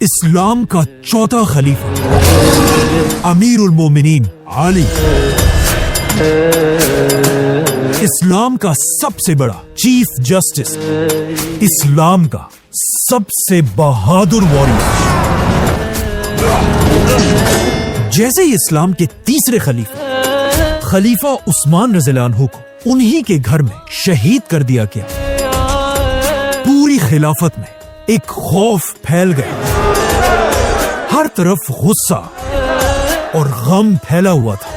اسلام کا چوتھا خلیفہ امیر المومنین علی، اسلام کا سب سے بڑا چیف جسٹس، اسلام کا سب سے بہادر واریر، جیسے ہی اسلام کے تیسرے خلیفہ عثمان رضی اللہ عنہ کو انہی کے گھر میں شہید کر دیا گیا، پوری خلافت میں ایک خوف پھیل گیا، ہر طرف غصہ اور غم پھیلا ہوا تھا۔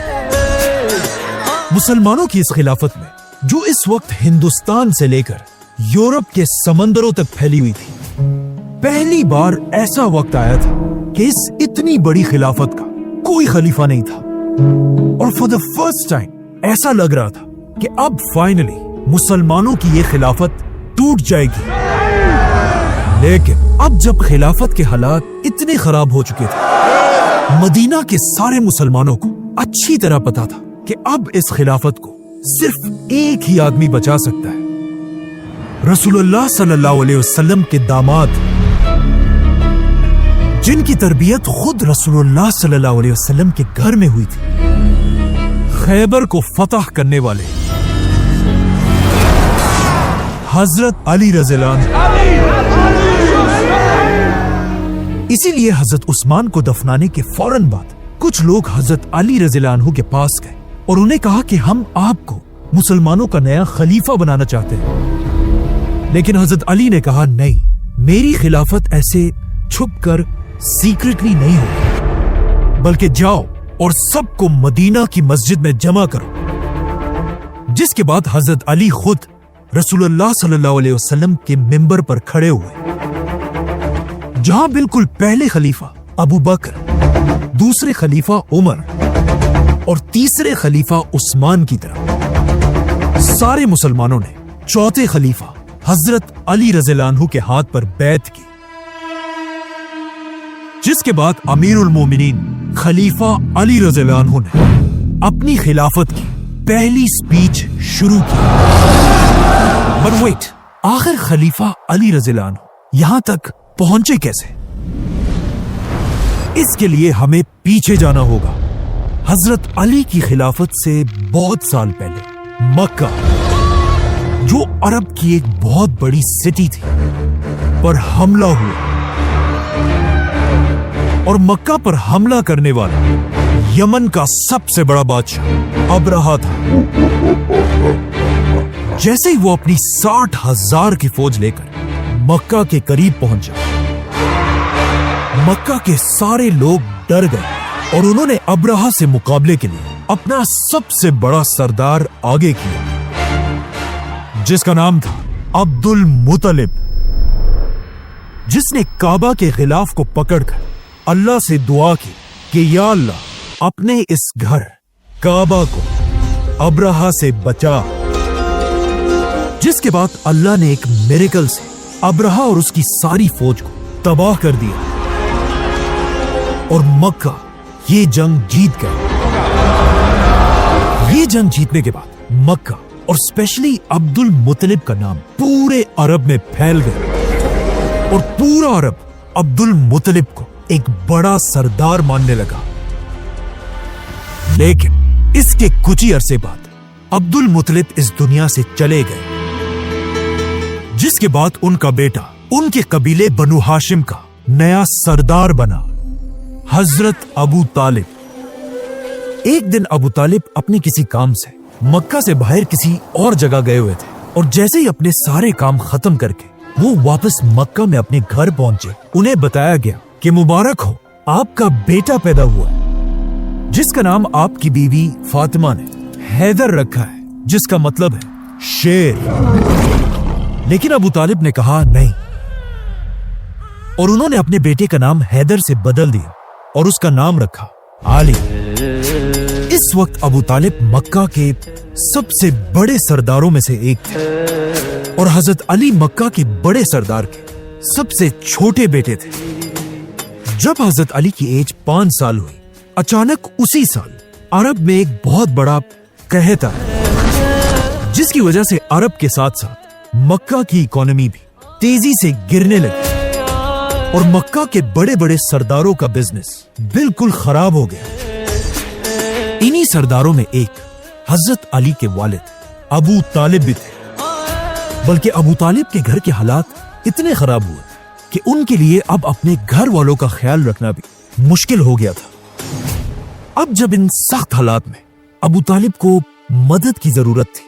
مسلمانوں کی اس خلافت میں، جو اس وقت ہندوستان سے لے کر یورپ کے سمندروں تک پھیلی ہوئی تھی، پہلی بار ایسا وقت آیا تھا کہ اس اتنی بڑی خلافت کا کوئی خلیفہ نہیں تھا، اور فار دا فرسٹ ٹائم ایسا لگ رہا تھا کہ اب فائنلی مسلمانوں کی یہ خلافت ٹوٹ جائے گی۔ لیکن اب جب خلافت کے حالات اتنے خراب ہو چکے تھے، مدینہ کے سارے مسلمانوں کو اچھی طرح پتا تھا کہ اب اس خلافت کو صرف ایک ہی آدمی بچا سکتا ہے، رسول اللہ صلی اللہ علیہ وسلم کے داماد، جن کی تربیت خود رسول اللہ صلی اللہ علیہ وسلم کے گھر میں ہوئی تھی، خیبر کو فتح کرنے والے حضرت علی رضی اللہ عنہ۔ اسی لیے حضرت عثمان کو دفنانے کے فوراً بعد کچھ لوگ حضرت علی رضی اللہ عنہ کے پاس گئے اور انہیں کہا کہ ہم آپ کو مسلمانوں کا نیا خلیفہ بنانا چاہتے ہیں، لیکن حضرت علی نے کہا نہیں، میری خلافت ایسے چھپ کر سیکرٹلی نہیں ہوگی، بلکہ جاؤ اور سب کو مدینہ کی مسجد میں جمع کرو۔ جس کے بعد حضرت علی خود رسول اللہ صلی اللہ علیہ وسلم کے منبر پر کھڑے ہوئے، جہاں بالکل پہلے خلیفہ ابو بکر، دوسرے خلیفہ عمر اور تیسرے خلیفہ عثمان کی طرح سارے مسلمانوں نے چوتھے خلیفہ حضرت علی رضی اللہ عنہ کے ہاتھ پر بیعت کی، جس کے بعد امیر المومنین خلیفہ علی رضی اللہ عنہ نے اپنی خلافت کی پہلی سپیچ شروع کی۔ بٹ ویٹ، آخر خلیفہ علی رضی اللہ عنہ یہاں تک پہنچے کیسے؟ اس کے لیے ہمیں پیچھے جانا ہوگا، حضرت علی کی خلافت سے بہت سال پہلے مکہ، جو عرب کی ایک بہت بڑی سٹی تھی، پر حملہ ہوا، اور مکہ پر حملہ کرنے والا یمن کا سب سے بڑا بادشاہ ابرہہ تھا۔ جیسے ہی وہ اپنی 60,000 کی فوج لے کر مکہ کے قریب پہنچا، مکہ کے سارے لوگ ڈر گئے اور انہوں نے ابرہہ سے مقابلے کے لیے اپنا سب سے بڑا سردار آگے کیا، جس کا نام تھا عبد المطلب، جس نے کعبہ کے غلاف کو پکڑ کر اللہ سے دعا کی کہ یا اللہ اپنے اس گھر کعبہ کو ابرہہ سے بچا، جس کے بعد اللہ نے ایک میریکل سے ابرہہ اور اس کی ساری فوج کو تباہ کر دیا، اور مکہ یہ جنگ جیت گئے۔ یہ جنگ جیتنے کے بعد مکہ اور اسپیشلی عبد المطلب کا نام پورے عرب میں پھیل گیا، اور پورا عرب عبد المطلب کو ایک بڑا سردار ماننے لگا۔ لیکن اس کے کچھ ہی عرصے بعد عبد المطلب اس دنیا سے چلے گئے، جس کے بعد ان کا بیٹا ان کے قبیلے بنو ہاشم کا نیا سردار بنا، حضرت ابو طالب۔ ایک دن ابو طالب اپنے کسی کام سے مکہ سے باہر کسی اور جگہ گئے ہوئے تھے، اور جیسے ہی اپنے سارے کام ختم کر کے وہ واپس مکہ میں اپنے گھر پہنچے، انہیں بتایا گیا کہ مبارک ہو، آپ کا بیٹا پیدا ہوا ہے، جس کا نام آپ کی بیوی فاطمہ نے حیدر رکھا ہے، جس کا مطلب ہے شیر۔ لیکن ابو طالب نے کہا نہیں، اور انہوں نے اپنے بیٹے کا نام حیدر سے بدل دیا اور اس کا نام رکھا علی۔ اس وقت ابو طالب مکہ کے سب سے بڑے سرداروں میں سے ایک تھے، اور حضرت علی مکہ کے بڑے سردار کے سب سے چھوٹے بیٹے تھے۔ جب حضرت علی کی ایج 5 سال ہوئی، اچانک اسی سال عرب میں ایک بہت بڑا قحط آیا، جس کی وجہ سے عرب کے ساتھ ساتھ مکہ کی اکانومی بھی تیزی سے گرنے لگی۔ اور مکہ کے بڑے بڑے سرداروں کا بزنس بالکل خراب ہو گیا۔ انہی سرداروں میں ایک حضرت علی کے والد ابو طالب بھی تھے، بلکہ ابو طالب کے گھر کے حالات اتنے خراب ہوئے کہ ان کے لیے اب اپنے گھر والوں کا خیال رکھنا بھی مشکل ہو گیا تھا۔ اب جب ان سخت حالات میں ابو طالب کو مدد کی ضرورت تھی،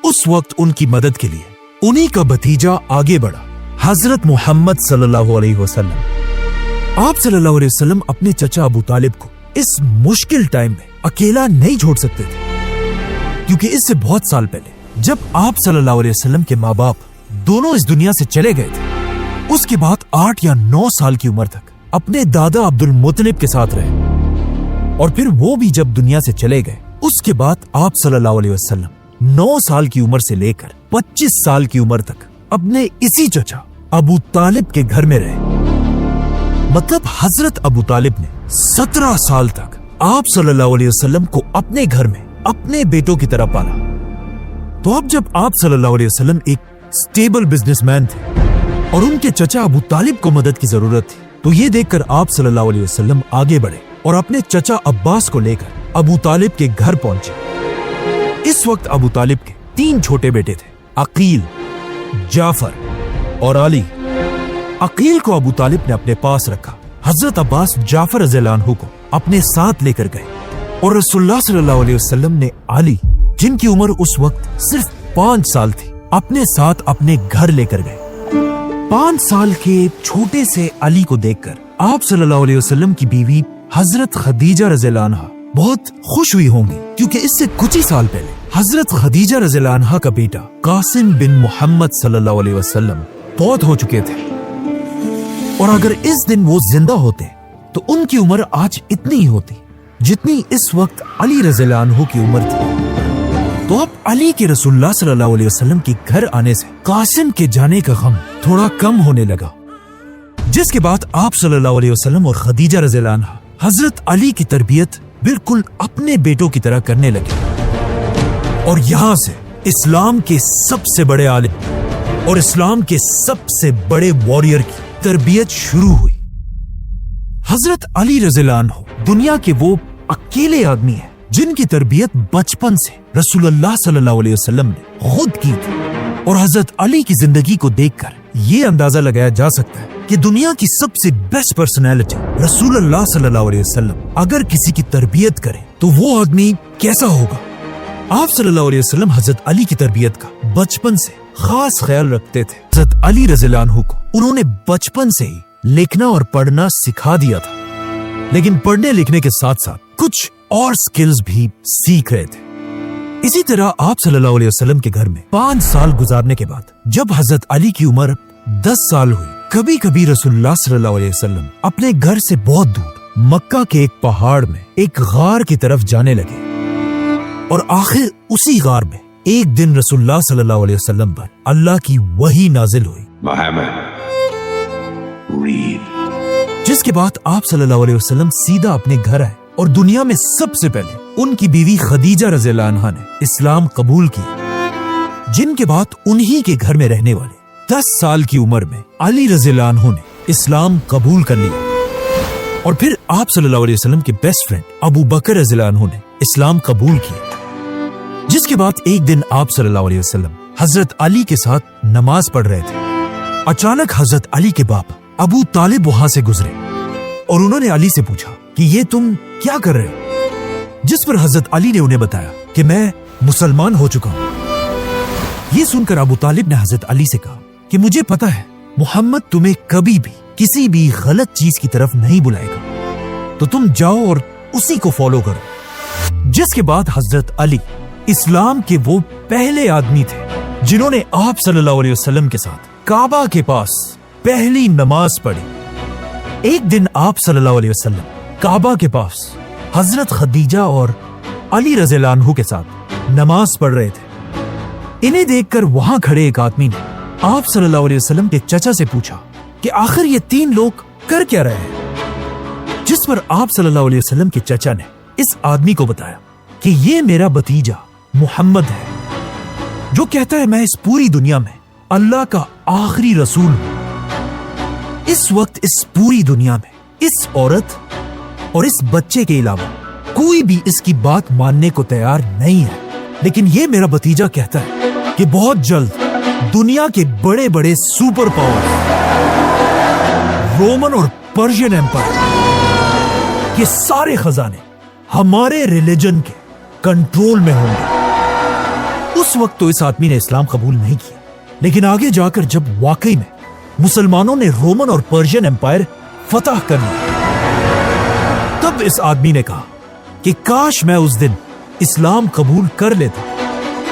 اس وقت ان کی مدد کے لیے انہی کا بھتیجا آگے بڑھا، حضرت محمد صلی اللہ علیہ وسلم۔ آپ صلی اللہ علیہ وسلم اپنے چچا ابو طالب کو اس مشکل ٹائم میں اکیلا نہیں چھوڑ سکتے تھے، کیونکہ اس سے بہت سال پہلے جب آپ صلی اللہ علیہ وسلم کے ماں باپ دونوں اس دنیا سے چلے گئے تھے، اس کے بعد 8 یا 9 سال کی عمر تک اپنے دادا عبد المطلب کے ساتھ رہے، اور پھر وہ بھی جب دنیا سے چلے گئے، اس کے بعد آپ صلی اللہ علیہ وسلم 9 سال کی عمر سے لے کر 25 سال کی عمر تک اپنے اسی چچا ابو طالب کے گھر میں رہے۔ مطلب حضرت ابو طالب نے 17 سال تک آپ صلی اللہ علیہ وسلم کو اپنے گھر میں اپنے بیٹوں کی طرح پالا۔ تو اب جب آپ صلی اللہ علیہ وسلم ایک سٹیبل بزنس مین تھے اور ان کے چچا ابو طالب کو مدد کی ضرورت تھی، تو یہ دیکھ کر آپ صلی اللہ علیہ وسلم آگے بڑھے اور اپنے چچا عباس کو لے کر ابو طالب کے گھر پہنچے۔ اس وقت ابو طالب کے 3 چھوٹے بیٹے تھے، عقیل، جعفر اور علی۔ عقیل کو ابو طالب نے اپنے پاس رکھا، حضرت عباس جعفر رضی اللہ عنہ کو اپنے ساتھ لے کر گئے، اور رسول اللہ صلی اللہ علیہ وسلم نے علی، جن کی عمر اس وقت صرف 5 سال تھی، اپنے ساتھ اپنے گھر لے کر گئے۔ 5 سال کے چھوٹے سے علی کو دیکھ کر آپ صلی اللہ علیہ وسلم کی بیوی حضرت خدیجہ رضی اللہ عنہ بہت خوش ہوئی ہوں گی، کیونکہ اس سے کچھ ہی سال پہلے حضرت خدیجہ رضی اللہ عنہ کا بیٹا قاسم بن محمد صلی اللہ علیہ وسلم فوت ہو چکے تھے، اور اگر اس دن وہ زندہ ہوتے تو ان کی عمر آج اتنی ہی ہوتی جتنی اس وقت علی رضی اللہ عنہ کی عمر تھی۔ تو اب علی کے رسول اللہ صلی اللہ علیہ وسلم کے گھر آنے سے قاسم کے جانے کا غم تھوڑا کم ہونے لگا، جس کے بعد آپ صلی اللہ علیہ وسلم اور خدیجہ رضی اللہ عنہ حضرت علی کی تربیت بالکل اپنے بیٹوں کی طرح کرنے لگے، اور یہاں سے اسلام کے سب سے بڑے عالم اور اسلام کے سب سے بڑے واریر کی تربیت شروع ہوئی۔ حضرت علی رضی اللہ عنہ دنیا کے وہ اکیلے آدمی ہیں جن کی تربیت بچپن سے رسول اللہ صلی اللہ علیہ وسلم نے خود کی تھی، اور حضرت علی کی زندگی کو دیکھ کر یہ اندازہ لگایا جا سکتا ہے کہ دنیا کی سب سے بیسٹ پرسنالٹی رسول اللہ صلی اللہ علیہ وسلم اگر کسی کی تربیت کرے تو وہ آدمی کیسا ہوگا۔ آپ صلی اللہ علیہ وسلم حضرت علی کی تربیت کا بچپن سے خاص خیال رکھتے تھے۔ حضرت علی رضی اللہ عنہ کو انہوں نے بچپن سے ہی لکھنا اور پڑھنا سکھا دیا تھا، لیکن پڑھنے لکھنے کے ساتھ ساتھ کچھ اور سکلز بھی سیکھ رہے تھے۔ اسی طرح آپ صلی اللہ علیہ وسلم کے گھر میں 5 سال گزارنے کے بعد جب حضرت علی کی عمر 10 سال ہوئی، کبھی کبھی رسول اللہ صلی اللہ علیہ وسلم اپنے گھر سے بہت دور مکہ کے ایک پہاڑ میں ایک غار کی طرف جانے لگے، اور آخر اسی غار میں ایک دن رسول اللہ صلی اللہ علیہ وسلم پر اللہ کی وحی نازل ہوئی، جس کے بعد آپ صلی اللہ علیہ وسلم سیدھا اپنے گھر آئے، اور دنیا میں سب سے پہلے ان کی بیوی خدیجہ رضی اللہ عنہا نے اسلام قبول کی، جن کے بعد انہی کے گھر میں رہنے والے 10 سال کی عمر میں علی رضی اللہ عنہ نے اسلام قبول کر لیا، اور پھر آپ صلی اللہ علیہ وسلم کے بیسٹ فرینڈ ابو بکر رضی اللہ عنہ نے اسلام قبول کیا، جس کے بعد ایک دن آپ صلی اللہ علیہ وسلم حضرت علی کے ساتھ نماز پڑھ رہے تھے۔ اچانک حضرت علی کے باپ ابو طالب وہاں سے گزرے، اور انہوں نے علی سے پوچھا کہ یہ تم کیا کر رہے ہو؟ جس پر حضرت علی نے انہیں بتایا کہ میں مسلمان ہو چکا ہوں۔ یہ سن کر ابو طالب نے حضرت علی سے کہا کہ مجھے پتا ہے محمد تمہیں کبھی بھی کسی بھی غلط چیز کی طرف نہیں بلائے گا، تو تم جاؤ اور اسی کو فالو کرو۔ جس کے بعد حضرت علی اسلام کے وہ پہلے آدمی تھے جنہوں نے آپ صلی اللہ علیہ وسلم کے ساتھ کعبہ کے پاس پہلی نماز پڑھی۔ ایک دن آپ صلی اللہ علیہ وسلم کعبہ کے پاس حضرت خدیجہ اور علی رضی اللہ عنہ کے ساتھ نماز پڑھ رہے تھے۔ انہیں دیکھ کر وہاں کھڑے ایک آدمی نے آپ صلی اللہ علیہ وسلم کے چچا سے پوچھا کہ آخر یہ 3 لوگ کر کیا رہے ہیں؟ جس پر آپ صلی اللہ علیہ وسلم کے چچا نے اس آدمی کو بتایا کہ یہ میرا بھتیجا محمد ہے، جو کہتا ہے میں اس پوری دنیا میں اللہ کا آخری رسول ہوں۔ इस वक्त इस पूरी दुनिया में इस औरत और इस बच्चे के अलावा कोई भी इसकी बात मानने को तैयार नहीं है। लेकिन ये मेरा भतीजा कहता है कि बहुत जल्द दुनिया के बड़े बड़े सुपर पावर, रोमन और पर्शियन एम्पायर के सारे खजाने हमारे रिलीजन के कंट्रोल में होंगे। उस वक्त तो इस आदमी ने इस्लाम कबूल नहीं किया, लेकिन आगे जाकर जब वाकई में मुसलमानों ने रोमन और पर्शियन एम्पायर फतह कर लिया, तब इस आदमी ने कहा कि काश मैं उस दिन इस्लाम कबूल कर लेता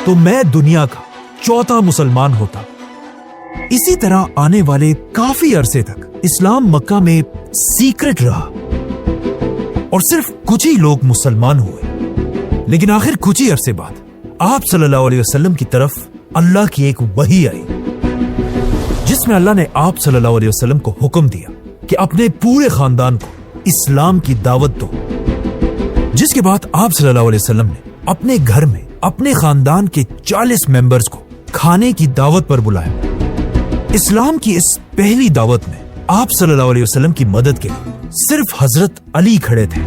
तो मैं दुनिया का चौथा मुसलमान होता। इसी तरह आने वाले काफी अरसे तक इस्लाम मक्का में सीक्रेट रहा और सिर्फ कुछ ही लोग मुसलमान हुए। लेकिन आखिर कुछ ही अरसे बाद आप सल्लल्लाहु अलैहि वसल्लम की तरफ अल्लाह की एक वही आई, जिसमें अल्लाह ने आप सल्लल्लाहु अलैहि वसल्लम को हुक्म दिया कि अपने पूरे खानदान को इस्लाम की दावत दो। जिसके बाद आप सल्लल्लाहु अलैहि वसल्लम ने अपने घर में अपने खानदान के 40 मेंबर्स को खाने की दावत पर बुलाया। इस्लाम की इस पहली दावत में आप सल्लल्लाहु अलैहि वसल्लम की मदद के लिए सिर्फ हजरत अली खड़े थे।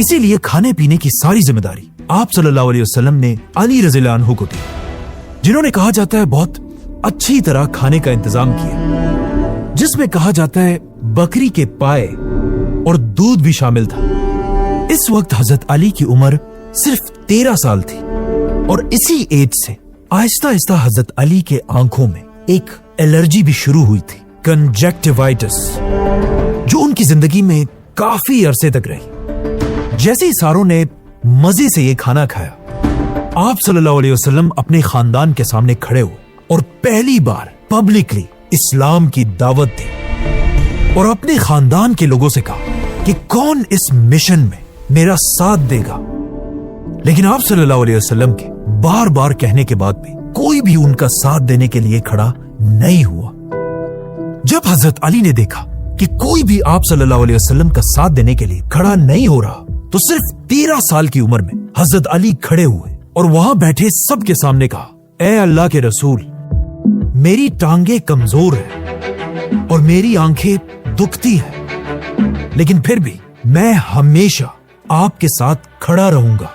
इसीलिए खाने पीने की सारी जिम्मेदारी आप सल्लल्लाहु अलैहि वसल्लम ने अली रज़ियल्लाहु अन्हु को दी, जिन्होंने कहा जाता है बहुत अच्छी तरह खाने का इंतजाम किया, जिसमें कहा जाता है बकरी के पाए और दूध भी शामिल था। इस वक्त हजरत अली की उम्र सिर्फ 13 साल थी और इसी एज से आहिस्ता आहिस्ता हजरत अली के आंखों में एक एलर्जी भी शुरू हुई थी, कंजक्टिवाइटिस, जो उनकी जिंदगी में काफी अरसे तक रही। जैसे ही सारों ने मजे से ये खाना खाया, आप सल्लल्लाहु अलैहि वसल्लम अपने खानदान के सामने खड़े हुए और पहली बार पब्लिकली इस्लाम की दावत दी और अपने खानदान के लोगों से कहा कि कौन इस मिशन में मेरा साथ देगा। लेकिन आप सल्लल्लाहु अलैहि वसल्लम के बार बार कहने के बाद भी कोई भी उनका साथ देने के लिए खड़ा नहीं हुआ। जब हजरत अली ने देखा कि कोई भी आप सल्लल्लाहु अलैहि वसल्लम का साथ देने के लिए खड़ा नहीं हो रहा, तो सिर्फ 13 साल की उम्र में हजरत अली खड़े हुए और वहां बैठे सबके सामने कहा, ए अल्लाह के रसूल, मेरी टांगे कमजोर है और मेरी आंखें दुखती है, लेकिन फिर भी मैं हमेशा आपके साथ खड़ा रहूंगा।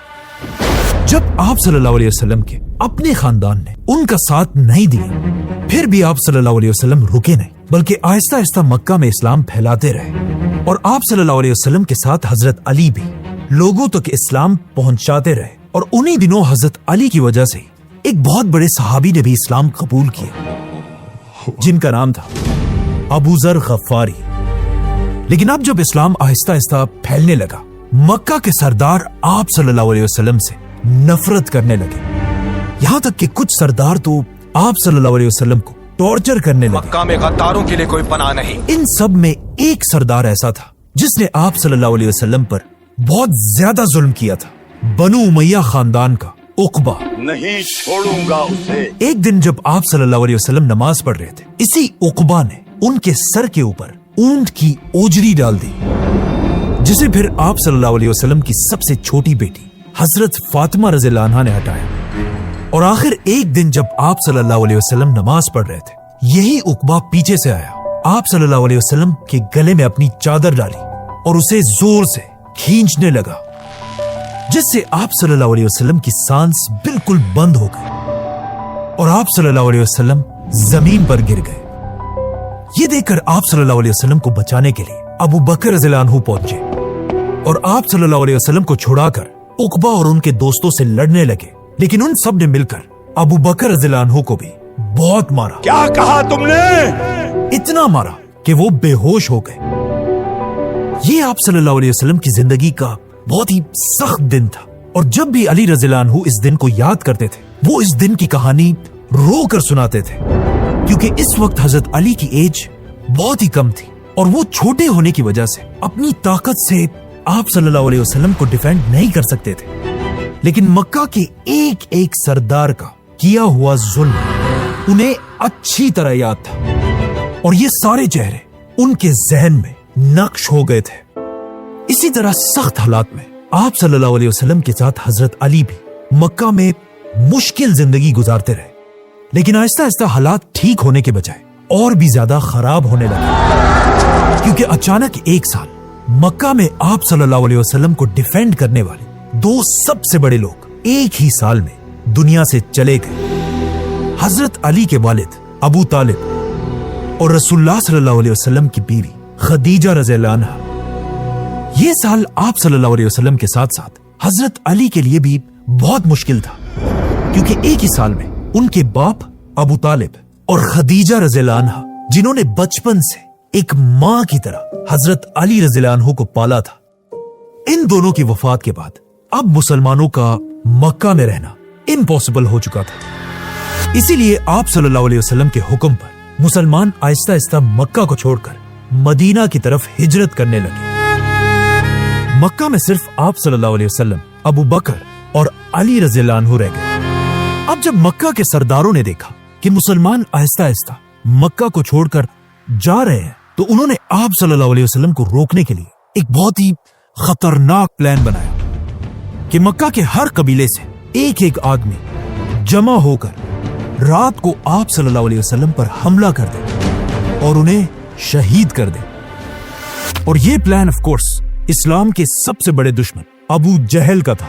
जब आप सल्लल्लाहु अलैहि वसल्लम के अपने खानदान ने उनका साथ नहीं दिया, फिर भी आप सल्लल्लाहु अलैहि वसल्लम रुके नहीं, बल्कि आहिस्ता आहिस्ता मक्का में इस्लाम फैलाते रहे और आप सल्लल्लाहु अलैहि वसल्लम के साथ हजरत अली भी लोगों तक इस्लाम पहुंचाते रहे। और उन्हीं दिनों हजरत अली की वजह से एक बहुत बड़े सहाबी ने भी इस्लाम कबूल किया, जिनका नाम था अबू जर गफ्फारी। लेकिन अब जब इस्लाम आहिस्ता आहिस्ता फैलने लगा, मक्का के सरदार आप सल्लल्लाहु अलैहि वसल्लम से नफरत करने लगे। यहाँ तक कि कुछ सरदार तो आप सल्लल्लाहु अलैहि वसल्लम को टॉर्चर करने लगे। मक्का में गद्दारों के लिए कोई पनाह नहीं। इन सब में एक सरदार ऐसा था जिसने आप सल्लल्लाहु अलैहि वसल्लम पर बहुत ज्यादा जुल्म किया था, बनु उमैया खानदान का उकबा। नहीं छोड़ूंगा उसे। एक दिन जब आप सल्लल्लाहु अलैहि वसल्लम नमाज पढ़ रहे थे, इसी उकबा ने उनके सर के ऊपर ऊंट की ओजरी डाल दी, जिसे फिर आप सल्लल्लाहु अलैहि वसल्लम की सबसे छोटी बेटी हजरत फातिमा रज़ियल्लाहु अन्हा ने हटाया। और आखिर एक दिन जब आप सल्लल्लाहु अलैहि वसल्लम नमाज पढ़ रहे थे, यही उकबा पीछे से आया, आप सल्लल्लाहु अलैहि वसल्लम के गले में अपनी चादर डाली और उसे जोर से खींचने लगा, जिससे आप सल्लल्लाहु अलैहि वसल्लम की सांस बिल्कुल बंद हो गई और आप सल्लल्लाहु अलैहि वसल्लम जमीन पर गिर गए। ये देखकर आप सल्लल्लाहु अलैहि वसल्लम को बचाने के लिए अबू बकर रज़ियल्लाहु अन्हु पहुंचे और आप सल्लल्लाहु अलैहि वसल्लम को छुड़ाकर उकबा और उनके दोस्तों से लड़ने लगे। लेकिन उन सब ने मिलकर अबू बकर रज़ियल्लाहु अन्हु को भी बहुत मारा। क्या कहा तुमने? इतना मारा कि वो बेहोश हो गए। ये आप सल्लल्लाहु अलैहि वसल्लम की जिंदगी का बहुत ही सख्त दिन था और जब भी अली रज़ियल्लाहु अन्हु इस दिन को याद करते थे, वो इस दिन की कहानी रो कर सुनाते थे, क्योंकि इस वक्त हजरत अली की एज बहुत ही कम थी और वो छोटे होने की वजह से अपनी ताकत से आप सल्लल्लाहु अलैहि वसल्लम को डिफेंड नहीं कर सकते थे। लेकिन मक्का के एक एक सरदार का किया हुआ जुल्म उन्हें अच्छी तरह याद था और ये सारे चेहरे उनके जहन में नक्श हो गए थे। इसी तरह सख्त हालात में आप सल्लल्लाहु अलैहि वसल्लम के साथ हजरत अली भी मक्का में मुश्किल जिंदगी गुजारते रहे। लेकिन आहिस्ता आहिस्ता हालात ठीक होने के बजाय اور بھی زیادہ خراب ہونے لگے، کیونکہ اچانک ایک سال مکہ میں آپ صلی اللہ علیہ وسلم کو ڈیفینڈ کرنے والے دو سب سے بڑے لوگ ایک ہی سال میں دنیا سے چلے گئے، حضرت علی کے والد ابو طالب اور رسول اللہ صلی اللہ علیہ وسلم کی بیوی خدیجہ رضی اللہ عنہا۔ یہ سال آپ صلی اللہ علیہ وسلم کے ساتھ ساتھ حضرت علی کے لیے بھی بہت مشکل تھا، کیونکہ ایک ہی سال میں ان کے باپ ابو طالب اور خدیجہ رضی اللہ عنہا، جنہوں نے بچپن سے ایک ماں کی طرح حضرت علی رضی اللہ عنہ کو پالا تھا، ان دونوں کی وفات کے بعد اب مسلمانوں کا مکہ میں رہنا امپاسبل ہو چکا تھا۔ اسی لیے آپ صلی اللہ علیہ وسلم کے حکم پر مسلمان آہستہ آہستہ مکہ کو چھوڑ کر مدینہ کی طرف ہجرت کرنے لگے۔ مکہ میں صرف آپ صلی اللہ علیہ وسلم، ابو بکر اور علی رضی اللہ عنہ رہ گئے۔ اب جب مکہ کے سرداروں نے دیکھا کہ مسلمان آہستہ آہستہ مکہ کو چھوڑ کر جا رہے ہیں، تو انہوں نے آپ صلی اللہ علیہ وسلم کو روکنے کے لیے ایک بہت ہی خطرناک پلان بنایا کہ مکہ کے ہر قبیلے سے ایک ایک آدمی جمع ہو کر رات کو آپ صلی اللہ علیہ وسلم پر حملہ کر دے اور انہیں شہید کر دے۔ اور یہ پلان آف کورس اسلام کے سب سے بڑے دشمن ابو جہل کا تھا۔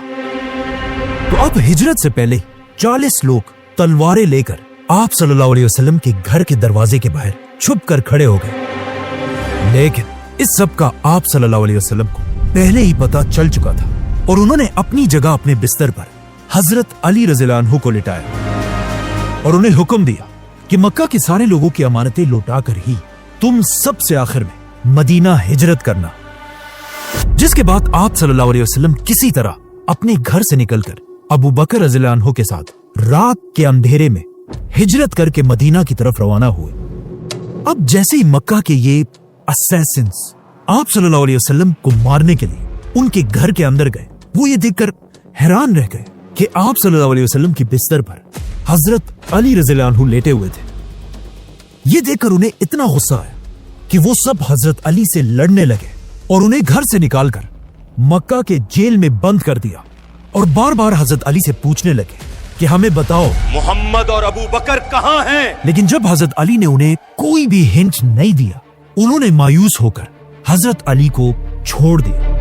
تو اب ہجرت سے پہلے 40 لوگ تلواریں لے کر آپ صلی اللہ علیہ وسلم کے گھر کے دروازے کے باہر چھپ کر کھڑے ہو گئے، لیکن اس سب کا آپ صلی اللہ علیہ وسلم کو پہلے ہی پتا چل چکا تھا، اور انہوں نے اپنی جگہ اپنے بستر پر حضرت علی رضی اللہ عنہ کو لٹایا اور انہیں حکم دیا کہ مکہ کے سارے لوگوں کی امانتیں لوٹا کر ہی تم سب سے آخر میں مدینہ ہجرت کرنا۔ جس کے بعد آپ صلی اللہ علیہ وسلم کسی طرح اپنے گھر سے نکل کر ابو بکر رضی اللہ عنہ کے ساتھ رات کے اندھیرے میں ہجرت کر کے مدینہ کی طرف روانہ ہوئے۔ اب جیسے ہی مکہ کے یہ اسیسنز آپ صلی اللہ علیہ وسلم کو مارنے کے لیے ان کے گھر کے اندر گئے، وہ یہ دیکھ کر حیران رہ گئے کہ آپ صلی اللہ علیہ وسلم کی بستر پر حضرت علی رضی اللہ عنہ لیٹے ہوئے تھے۔ یہ دیکھ کر انہیں اتنا غصہ آیا کہ وہ سب حضرت علی سے لڑنے لگے اور انہیں گھر سے نکال کر مکہ کے جیل میں بند کر دیا، اور بار بار حضرت علی سے پوچھنے لگے کہ ہمیں بتاؤ محمد اور ابو بکر کہاں ہیں؟ لیکن جب حضرت علی نے انہیں کوئی بھی ہنٹ نہیں دیا، انہوں نے مایوس ہو کر حضرت علی کو چھوڑ دیا۔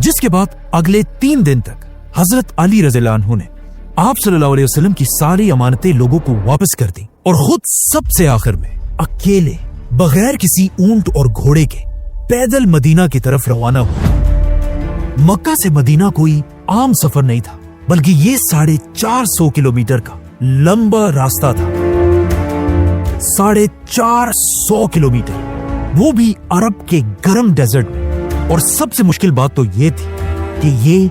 جس کے بعد اگلے 3 دن تک حضرت علی رضی اللہ عنہ نے آپ صلی اللہ علیہ وسلم کی ساری امانتیں لوگوں کو واپس کر دی، اور خود سب سے آخر میں اکیلے بغیر کسی اونٹ اور گھوڑے کے پیدل مدینہ کی طرف روانہ ہوئے۔ مکہ سے مدینہ کوئی عام سفر نہیں تھا، بلکہ یہ 450 کلومیٹر کا لمبا راستہ تھا۔ 450 کلومیٹر، وہ بھی عرب کے گرم ڈیزرٹ میں، اور سب سے مشکل بات تو یہ تھی کہ یہ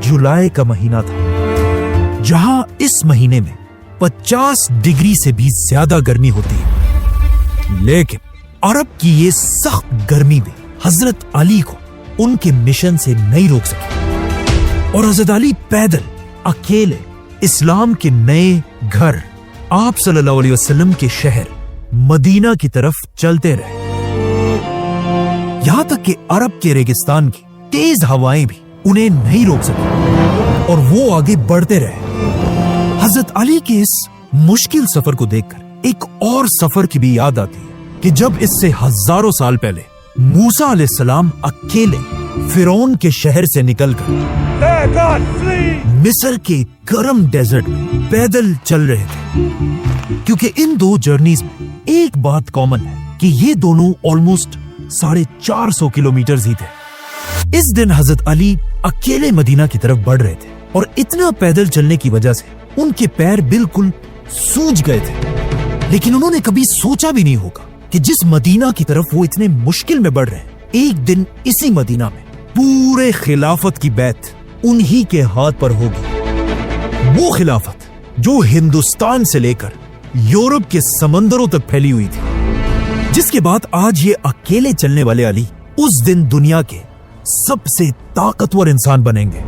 جولائی کا مہینہ تھا، جہاں اس مہینے میں 50 ڈگری سے بھی زیادہ گرمی ہوتی ہے۔ لیکن عرب کی یہ سخت گرمی بھی حضرت علی کو ان کے مشن سے نہیں روک سکی، اور حضرت علی پیدل اکیلے اسلام کے نئے گھر آپ صلی اللہ علیہ وسلم کے شہر مدینہ کی طرف چلتے رہے، یہاں تک کہ عرب کے ریگستان کی تیز ہوائیں بھی انہیں نہیں روک سکی اور وہ آگے بڑھتے رہے۔ حضرت علی کے اس مشکل سفر کو دیکھ کر ایک اور سفر کی بھی یاد آتی ہے کہ جب اس سے ہزاروں سال پہلے موسیٰ علیہ السلام اکیلے فرعون کے شہر سے نکل کر مصر کے گرم ڈیزرٹ میں پیدل چل رہے تھے، کیونکہ ان دو جرنیز میں ایک بات کامن ہے کہ یہ دونوں آلموسٹ 450 کلومیٹر ہی تھے۔ اس دن حضرت علی اکیلے مدینہ کی طرف بڑھ رہے تھے، اور اتنا پیدل چلنے کی وجہ سے ان کے پیر بالکل سوج گئے تھے، لیکن انہوں نے کبھی سوچا بھی نہیں ہوگا کہ جس مدینہ کی طرف وہ اتنے مشکل میں بڑھ رہے ہیں، ایک دن اسی مدینہ میں پورے خلافت کی بیعت انہی کے ہاتھ پر ہوگی، وہ خلافت جو ہندوستان سے لے کر یورپ کے سمندروں تک پھیلی ہوئی تھی، جس کے بعد آج یہ اکیلے چلنے والے علی اس دن دنیا کے سب سے طاقتور انسان بنیں گے۔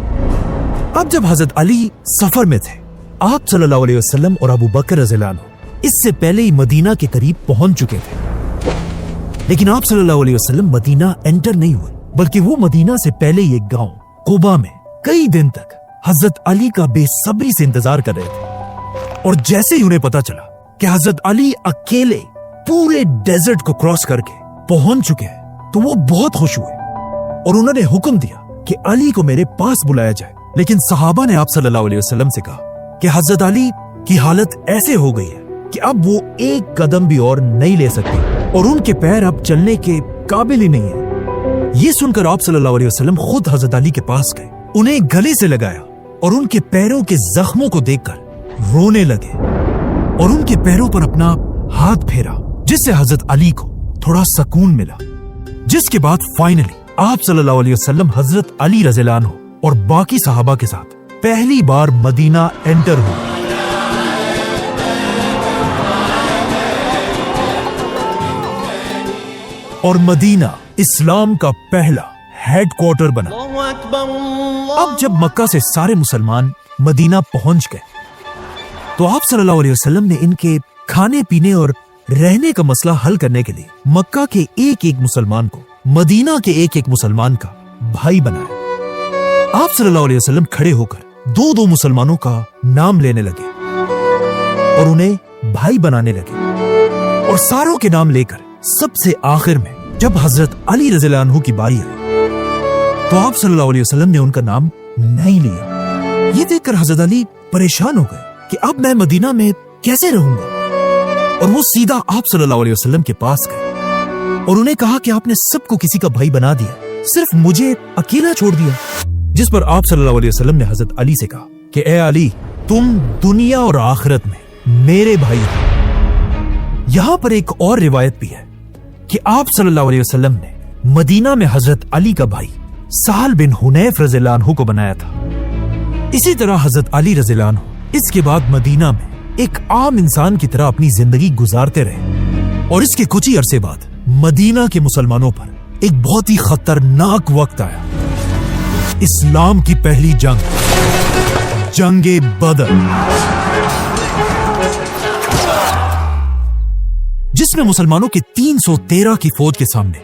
اب جب حضرت علی سفر میں تھے، آپ صلی اللہ علیہ وسلم اور ابو بکر رضی اللہ عنہ اس سے پہلے ہی مدینہ کے قریب پہنچ چکے تھے، لیکن آپ صلی اللہ علیہ وسلم مدینہ انٹر نہیں ہوئے، بلکہ وہ مدینہ سے پہلے ہی ایک گاؤں قبا میں کئی دن تک حضرت علی کا بے صبری سے انتظار کر رہے تھے، اور جیسے ہی انہیں پتا چلا کہ حضرت علی اکیلے पूरे डेजर्ट को क्रॉस करके पहुंच चुके हैं तो वो बहुत खुश हुए और उन्होंने हुक्म दिया कि अली को मेरे पास बुलाया जाए। लेकिन सहाबा ने आप सल्लल्लाहु अलैहि वसल्लम से कहा कि हजरत अली की हालत ऐसे हो गई है कि अब वो एक कदम भी और नहीं ले सकते और उनके पैर अब चलने के काबिल ही नहीं है। ये सुनकर आप सल्लल्लाहु अलैहि वसल्लम खुद हजरत अली के पास गए, उन्हें गले से लगाया और उनके पैरों के जख्मों को देखकर रोने लगे और उनके पैरों पर अपना हाथ फेरा, जिससे हजरत अली को थोड़ा सुकून मिला। जिसके बाद फाइनली आप सल्लल्लाहु अलैहि वसल्लम हजरत अली रज़ियल्लाहु अन्हु और बाकी सहाबा के साथ पहली बार मदीना एंटर हुए। और मदीना इस्लाम का पहला हेडक्वार्टर बना। अब जब मक्का से सारे मुसलमान मदीना पहुंच गए तो आप सल्लल्लाहु अलैहि वसल्लम ने इनके खाने पीने और रहने का मसला हल करने के लिए मक्का के एक एक मुसलमान को मदीना के एक एक मुसलमान का भाई बनाया। आप सल्लल्लाहु अलैहि वसल्लम खड़े होकर दो दो मुसलमानों का नाम लेने लगे और उन्हें भाई बनाने लगे और सारों के नाम लेकर सबसे आखिर में जब हजरत अली रज़ियल्लाहु अन्हु की बारी आई तो आप सल्लल्लाहु अलैहि वसल्लम ने उनका नाम नहीं लिया। ये देखकर हजरत अली परेशान हो गए कि अब मैं मदीना में कैसे रहूंगा, और वो सीधा आप सल्लल्लाहु अलैहि वसल्लम के पास गए और उन्हें कहा कि आपने सबको किसी का भाई बना दिया, सिर्फ मुझे अकेला छोड़ दिया। जिस पर आप सल्लल्लाहु अलैहि वसल्लम ने हजरत अली से कहा कि ए अली, तुम दुनिया और आखिरत में मेरे भाई हो। यहां पर एक और रिवायत भी है कि आप सल्लल्लाहु अलैहि वसल्लम ने मदीना में हजरत अली का भाई सहल बिन हुनैफ रज़ियल्लाहु अन्हु को बनाया था। इसी तरह हजरत अली रज़ियल्लाहु अन्हु इसके बाद मदीना में एक आम इंसान की तरह अपनी जिंदगी गुजारते रहे और इसके कुछ ही अरसे बाद मदीना के मुसलमानों पर एक बहुत ही खतरनाक वक्त आया। इस्लाम की पहली जंग, जंगे बदर, जिसमें मुसलमानों के 313 की फौज के सामने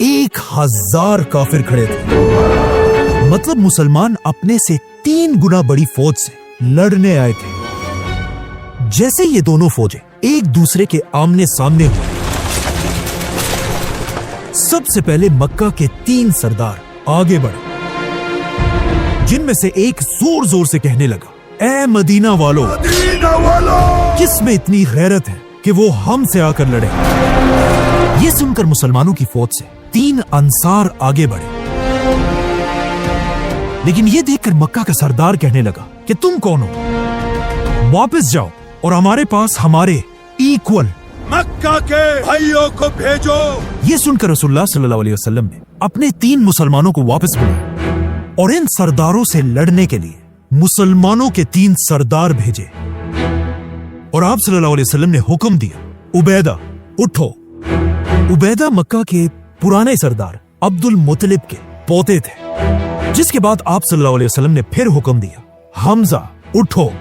1000 काफिर खड़े थे। मतलब मुसलमान अपने से 3 गुना बड़ी फौज से लड़ने आए थे। जैसे ये दोनों फौजें एक दूसरे के आमने सामने हुए, सबसे पहले मक्का के 3 सरदार आगे बढ़े, जिनमें से एक जोर जोर से कहने लगा, ए मदीना वालों, किस में इतनी गैरत है कि वो हमसे आकर लड़े। ये सुनकर मुसलमानों की फौज से 3 अंसार आगे बढ़े, लेकिन ये देखकर मक्का का सरदार कहने लगा कि तुम कौन हो, वापस जाओ और हमारे पास हमारे इक्वल मक्का के भाइयों को भेजो। ये सुनकर रसूलुल्लाह सल्लल्लाहु अलैहि वसल्लम ने अपने 3 मुसलमानों को वापस बुलाया और इन सरदारों से लड़ने के लिए मुसलमानों के 3 सरदार भेजे। और आप सल्लल्लाहु अलैहि वसल्लम ने हुक्म दिया, उबैदा उठो। उबैदा मक्का के पुराने सरदार अब्दुल मुत्तलिब के पोते थे। जिसके बाद आप सल्लल्लाहु अलैहि वसल्लम ने फिर हुक्म दिया, हमजा उठो।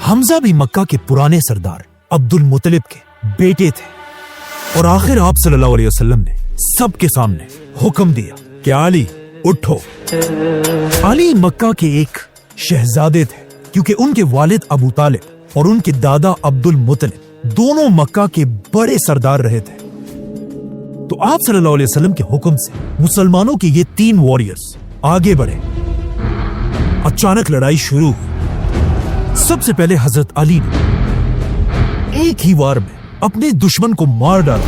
हमजा भी मक्का के पुराने सरदार अब्दुल मुत्तलिब के बेटे थे। और आखिर आप सल्लल्लाहु अलैहि वसल्लम ने सबके सामने हुक्म दिया कि अली उठो। अली मक्का के एक शहजादे थे, क्योंकि उनके वालिद अबू तालिब और उनके दादा अब्दुल मुत्तलिब दोनों मक्का के बड़े सरदार रहे थे। तो आप सल्लल्लाहु अलैहि वसल्लम के हुक्म से मुसलमानों के ये 3 वॉरियर्स आगे बढ़े। अचानक लड़ाई शुरू हुई। सबसे पहले हजरत अली ने एक ही वार में अपने दुश्मन को मार डाला,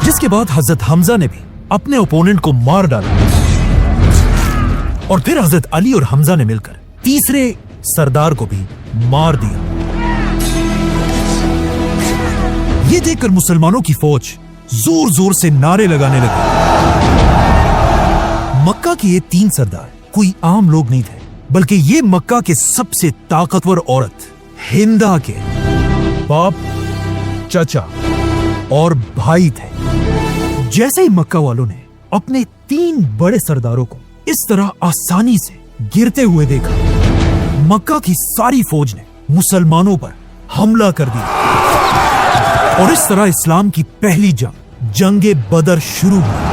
जिसके बाद हजरत हमजा ने भी अपने ओपोनेंट को मार डाला और फिर हजरत अली और हमजा ने मिलकर तीसरे सरदार को भी मार दिया। ये देखकर मुसलमानों की फौज जोर जोर से नारे लगाने लगी। मक्का के ये 3 सरदार कोई आम लोग नहीं थे, बल्कि ये मक्का के सबसे ताकतवर औरत हिंदा के बाप, चाचा और भाई थे। जैसे ही मक्का वालों ने अपने 3 बड़े सरदारों को इस तरह आसानी से गिरते हुए देखा, मक्का की सारी फौज ने मुसलमानों पर हमला कर दिया और इस तरह इस्लाम की पहली जंग, जंगे बदर शुरू हुई।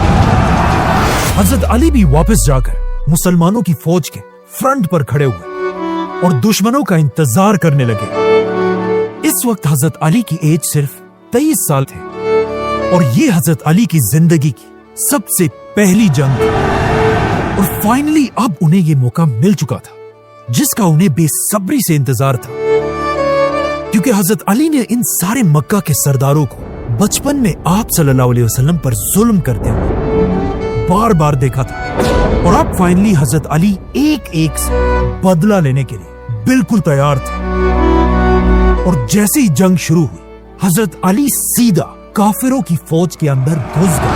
हजरत अली भी वापस जाकर मुसलमानों की फौज के फ्रंट पर खड़े हुए और दुश्मनों का इंतजार करने लगे। इस वक्त हजरत अली की एज सिर्फ 23 साल थे और ये हजरत अली की जिंदगी की सबसे पहली जंग थी। और फाइनली अब उन्हें ये मौका मिल चुका था जिसका उन्हें बेसब्री से इंतजार था, क्योंकि हजरत अली ने इन सारे मक्का के सरदारों को बचपन में आप सल्लल्लाहु अलैहि वसल्लम पर जुल्म करते हुए बार बार देखा था। और अब फाइनली हजरत अली एक एक से बदला लेने के लिए बिल्कुल तैयार थे। और जैसे ही जंग शुरू हुई, हजरत अली सीधा काफिरों की फौज के अंदर घुस गए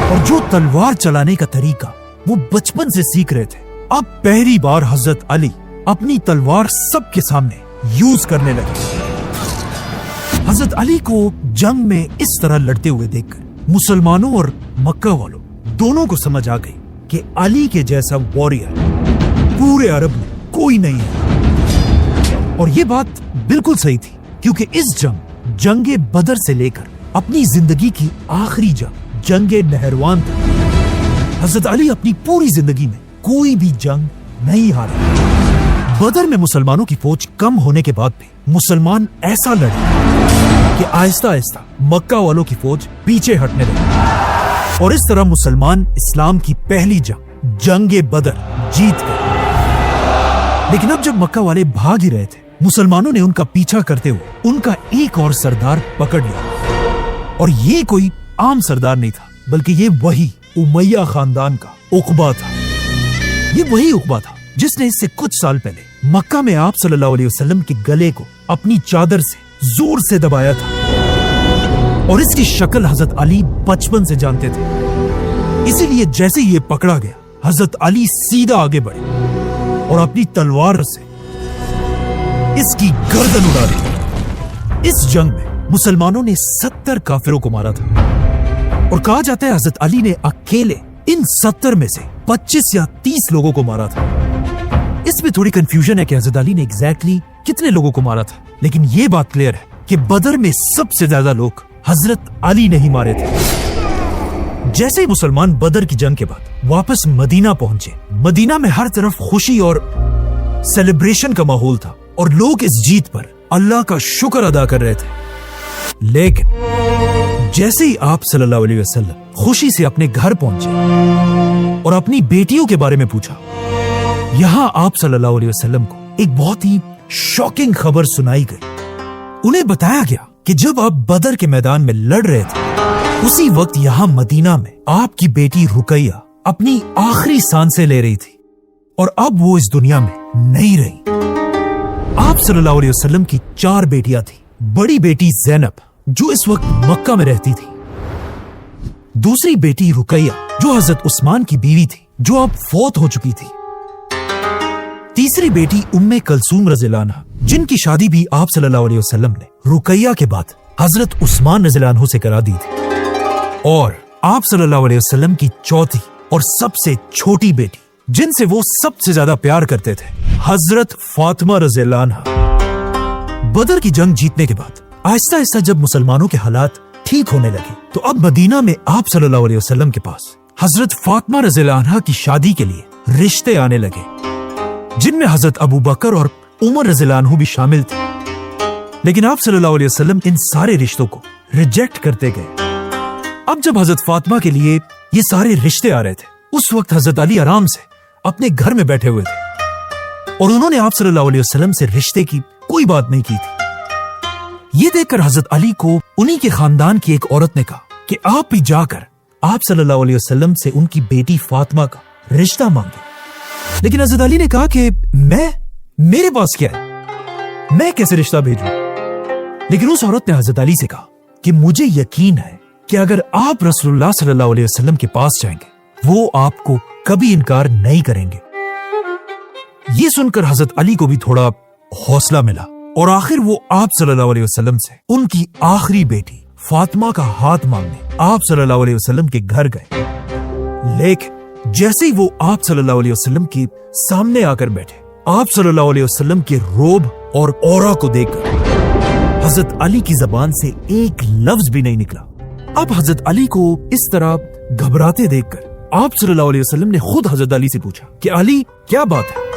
और जो तलवार चलाने का तरीका वो बचपन से सीख रहे थे, अब पहली बार हजरत अली अपनी तलवार सबके सामने यूज करने लगे। हजरत अली को जंग में इस तरह लड़ते हुए देखकर मुसलमानों और मक्का वालों दोनों को समझ आ गई कि अली के जैसा वॉरियर पूरे अरब में कोई नहीं है। और ये बात बिल्कुल सही थी, क्योंकि इस जंगे बदर से लेकर अपनी जिंदगी की आखिरी जंगे नहरवान तक हजरत अली अपनी पूरी जिंदगी में कोई भी जंग नहीं हारे। बदर में मुसलमानों की फौज कम होने के बाद भी मुसलमान ऐसा लड़े कि आहिस्ता आहिस्ता मक्का वालों की फौज पीछे हटने लगी और इस तरह मुसलमान इस्लाम की पहली जंगे बदर जीत गए। लेकिन अब जब मक्का वाले भाग ही रहे थे, मुसलमानों ने उनका पीछा करते हुए उनका एक और सरदार पकड़ लिया। और ये कोई आम सरदार नहीं था, बल्कि ये वही उमैया खानदान का उकबा था। ये वही उकबा था जिसने इससे कुछ साल पहले मक्का में आप सल्लल्लाहु अलैहि वसल्लम के गले को अपनी चादर से जोर से दबाया था। और इसकी शक्ल हजरत अली बचपन से जानते थे। इसीलिए जैसे ये पकड़ा गया, हजरत अली सीधा आगे बढ़े और अपनी तलवार से इसकी गर्दन उड़ा दी। इस जंग में मुसलमानों ने 70 काफिरों को मारा था और कहा जाता है हजरत अली ने अकेले इन 70 में से 25 या 30 लोगों को मारा था। इसमें थोड़ी कंफ्यूजन है कि हजरत अली ने एग्जैक्टली कितने लोगों को मारा था, लेकिन यह बात क्लियर है कि बदर में सबसे ज्यादा लोग हजरत अली ने ही मारे थे। जैसे ही मुसलमान बदर की जंग के बाद वापस मदीना पहुंचे, मदीना में हर तरफ खुशी और सेलिब्रेशन का माहौल था और लोग इस जीत पर अल्लाह का शुक्र अदा कर रहे थे। लेकिन जैसे ही आप सल्लल्लाहु अलैहि वसल्लम खुशी से अपने घर पहुंचे और अपनी बेटियों के बारे में पूछा, यहां आप सल्लल्लाहु अलैहि वसल्लम को एक बहुत ही शॉकिंग खबर सुनाई गई। उन्हें बताया गया कि जब आप बदर के मैदान में लड़ रहे थे, उसी वक्त यहां मदीना में आपकी बेटी रुकैया अपनी आखिरी सांसें ले रही थी और अब वो इस दुनिया में नहीं रही। आप सल्लल्लाहु अलैहि वसल्लम की 4 बेटियां थी। बड़ी बेटी ज़ैनब जो इस वक्त मक्का में रहती थी, दूसरी बेटी रुकैया जो हजरत उस्मान की बीवी थी जो अब फौत हो चुकी थी, तीसरी बेटी उम्मे कलसूम रज़ियल्लाहु अन्हा जिनकी शादी भी आप सल्लल्लाहु अलैहि वसल्लम ने रुकैया के बाद हजरत उस्मान रज़ियल्लाहु अन्हु से करा दी थी, और आप सल्लल्लाहु अलैहि वसल्लम की चौथी और सबसे छोटी बेटी जिनसे वो सबसे ज्यादा प्यार करते थे, हजरत फातिमा रज़ियल्लाहु अन्हा। बदर की जंग जीतने के बाद आहिस्ता आहिस्ता जब मुसलमानों के हालात ठीक होने लगे, तो अब मदीना में आप सल्लल्लाहु अलैहि वसल्लम के पास हजरत फातिमा रज़ियल्लाहु अन्हा की शादी के लिए रिश्ते आने लगे, जिनमें हजरत अबू बकर और उमर रज़ियल्लाहु अन्हु भी शामिल थे। लेकिन आप सल्लल्लाहु अलैहि वसल्लम इन सारे रिश्तों को रिजेक्ट करते गए। अब जब हजरत फातिमा के लिए ये सारे रिश्ते आ रहे थे, उस वक्त हजरत अली आराम से अपने घर में बैठे हुए थे और उन्होंने आप सल्लल्लाहु अलैहि वसल्लम से रिश्ते की कोई बात नहीं की थी। ये देखकर हजरत अली को उन्हीं के खानदान की एक औरत ने कहा कि आप भी जाकर आप सल्लल्लाहु अलैहि वसल्लम से उनकी बेटी फातिमा का रिश्ता मांगे। लेकिन हजरत अली ने कहा कि मेरे पास क्या है, मैं कैसे रिश्ता भेजूं? लेकिन उस औरत ने हजरत अली से कहा कि मुझे यकीन है कि अगर आप रसूलुल्लाह सल्लल्लाहु अलैहि वसल्लम के पास जाएंगे, वो आपको कभी इनकार नहीं करेंगे। ये सुनकर हजरत अली को भी थोड़ा हौसला मिला और आखिर वो आप सल्लल्लाहु अलैहि वसल्लम से उनकी आखिरी बेटी फातिमा का हाथ मांगने आप सल्लल्लाहु अलैहि वसल्लम के घर गए। लेकिन जैसे ही वो आप सल्लल्लाहु अलैहि वसल्लम के सामने आकर बैठे, आप सल्लल्लाहु अलैहि वसल्लम के रोब और औरा को देखकर हजरत अली की जबान से एक लफ्ज भी नहीं निकला। अब हजरत अली को इस तरह घबराते देखकर आप सल्लल्लाहु अलैहि वसल्लम ने खुद हजरत अली से पूछा कि अली क्या बात है,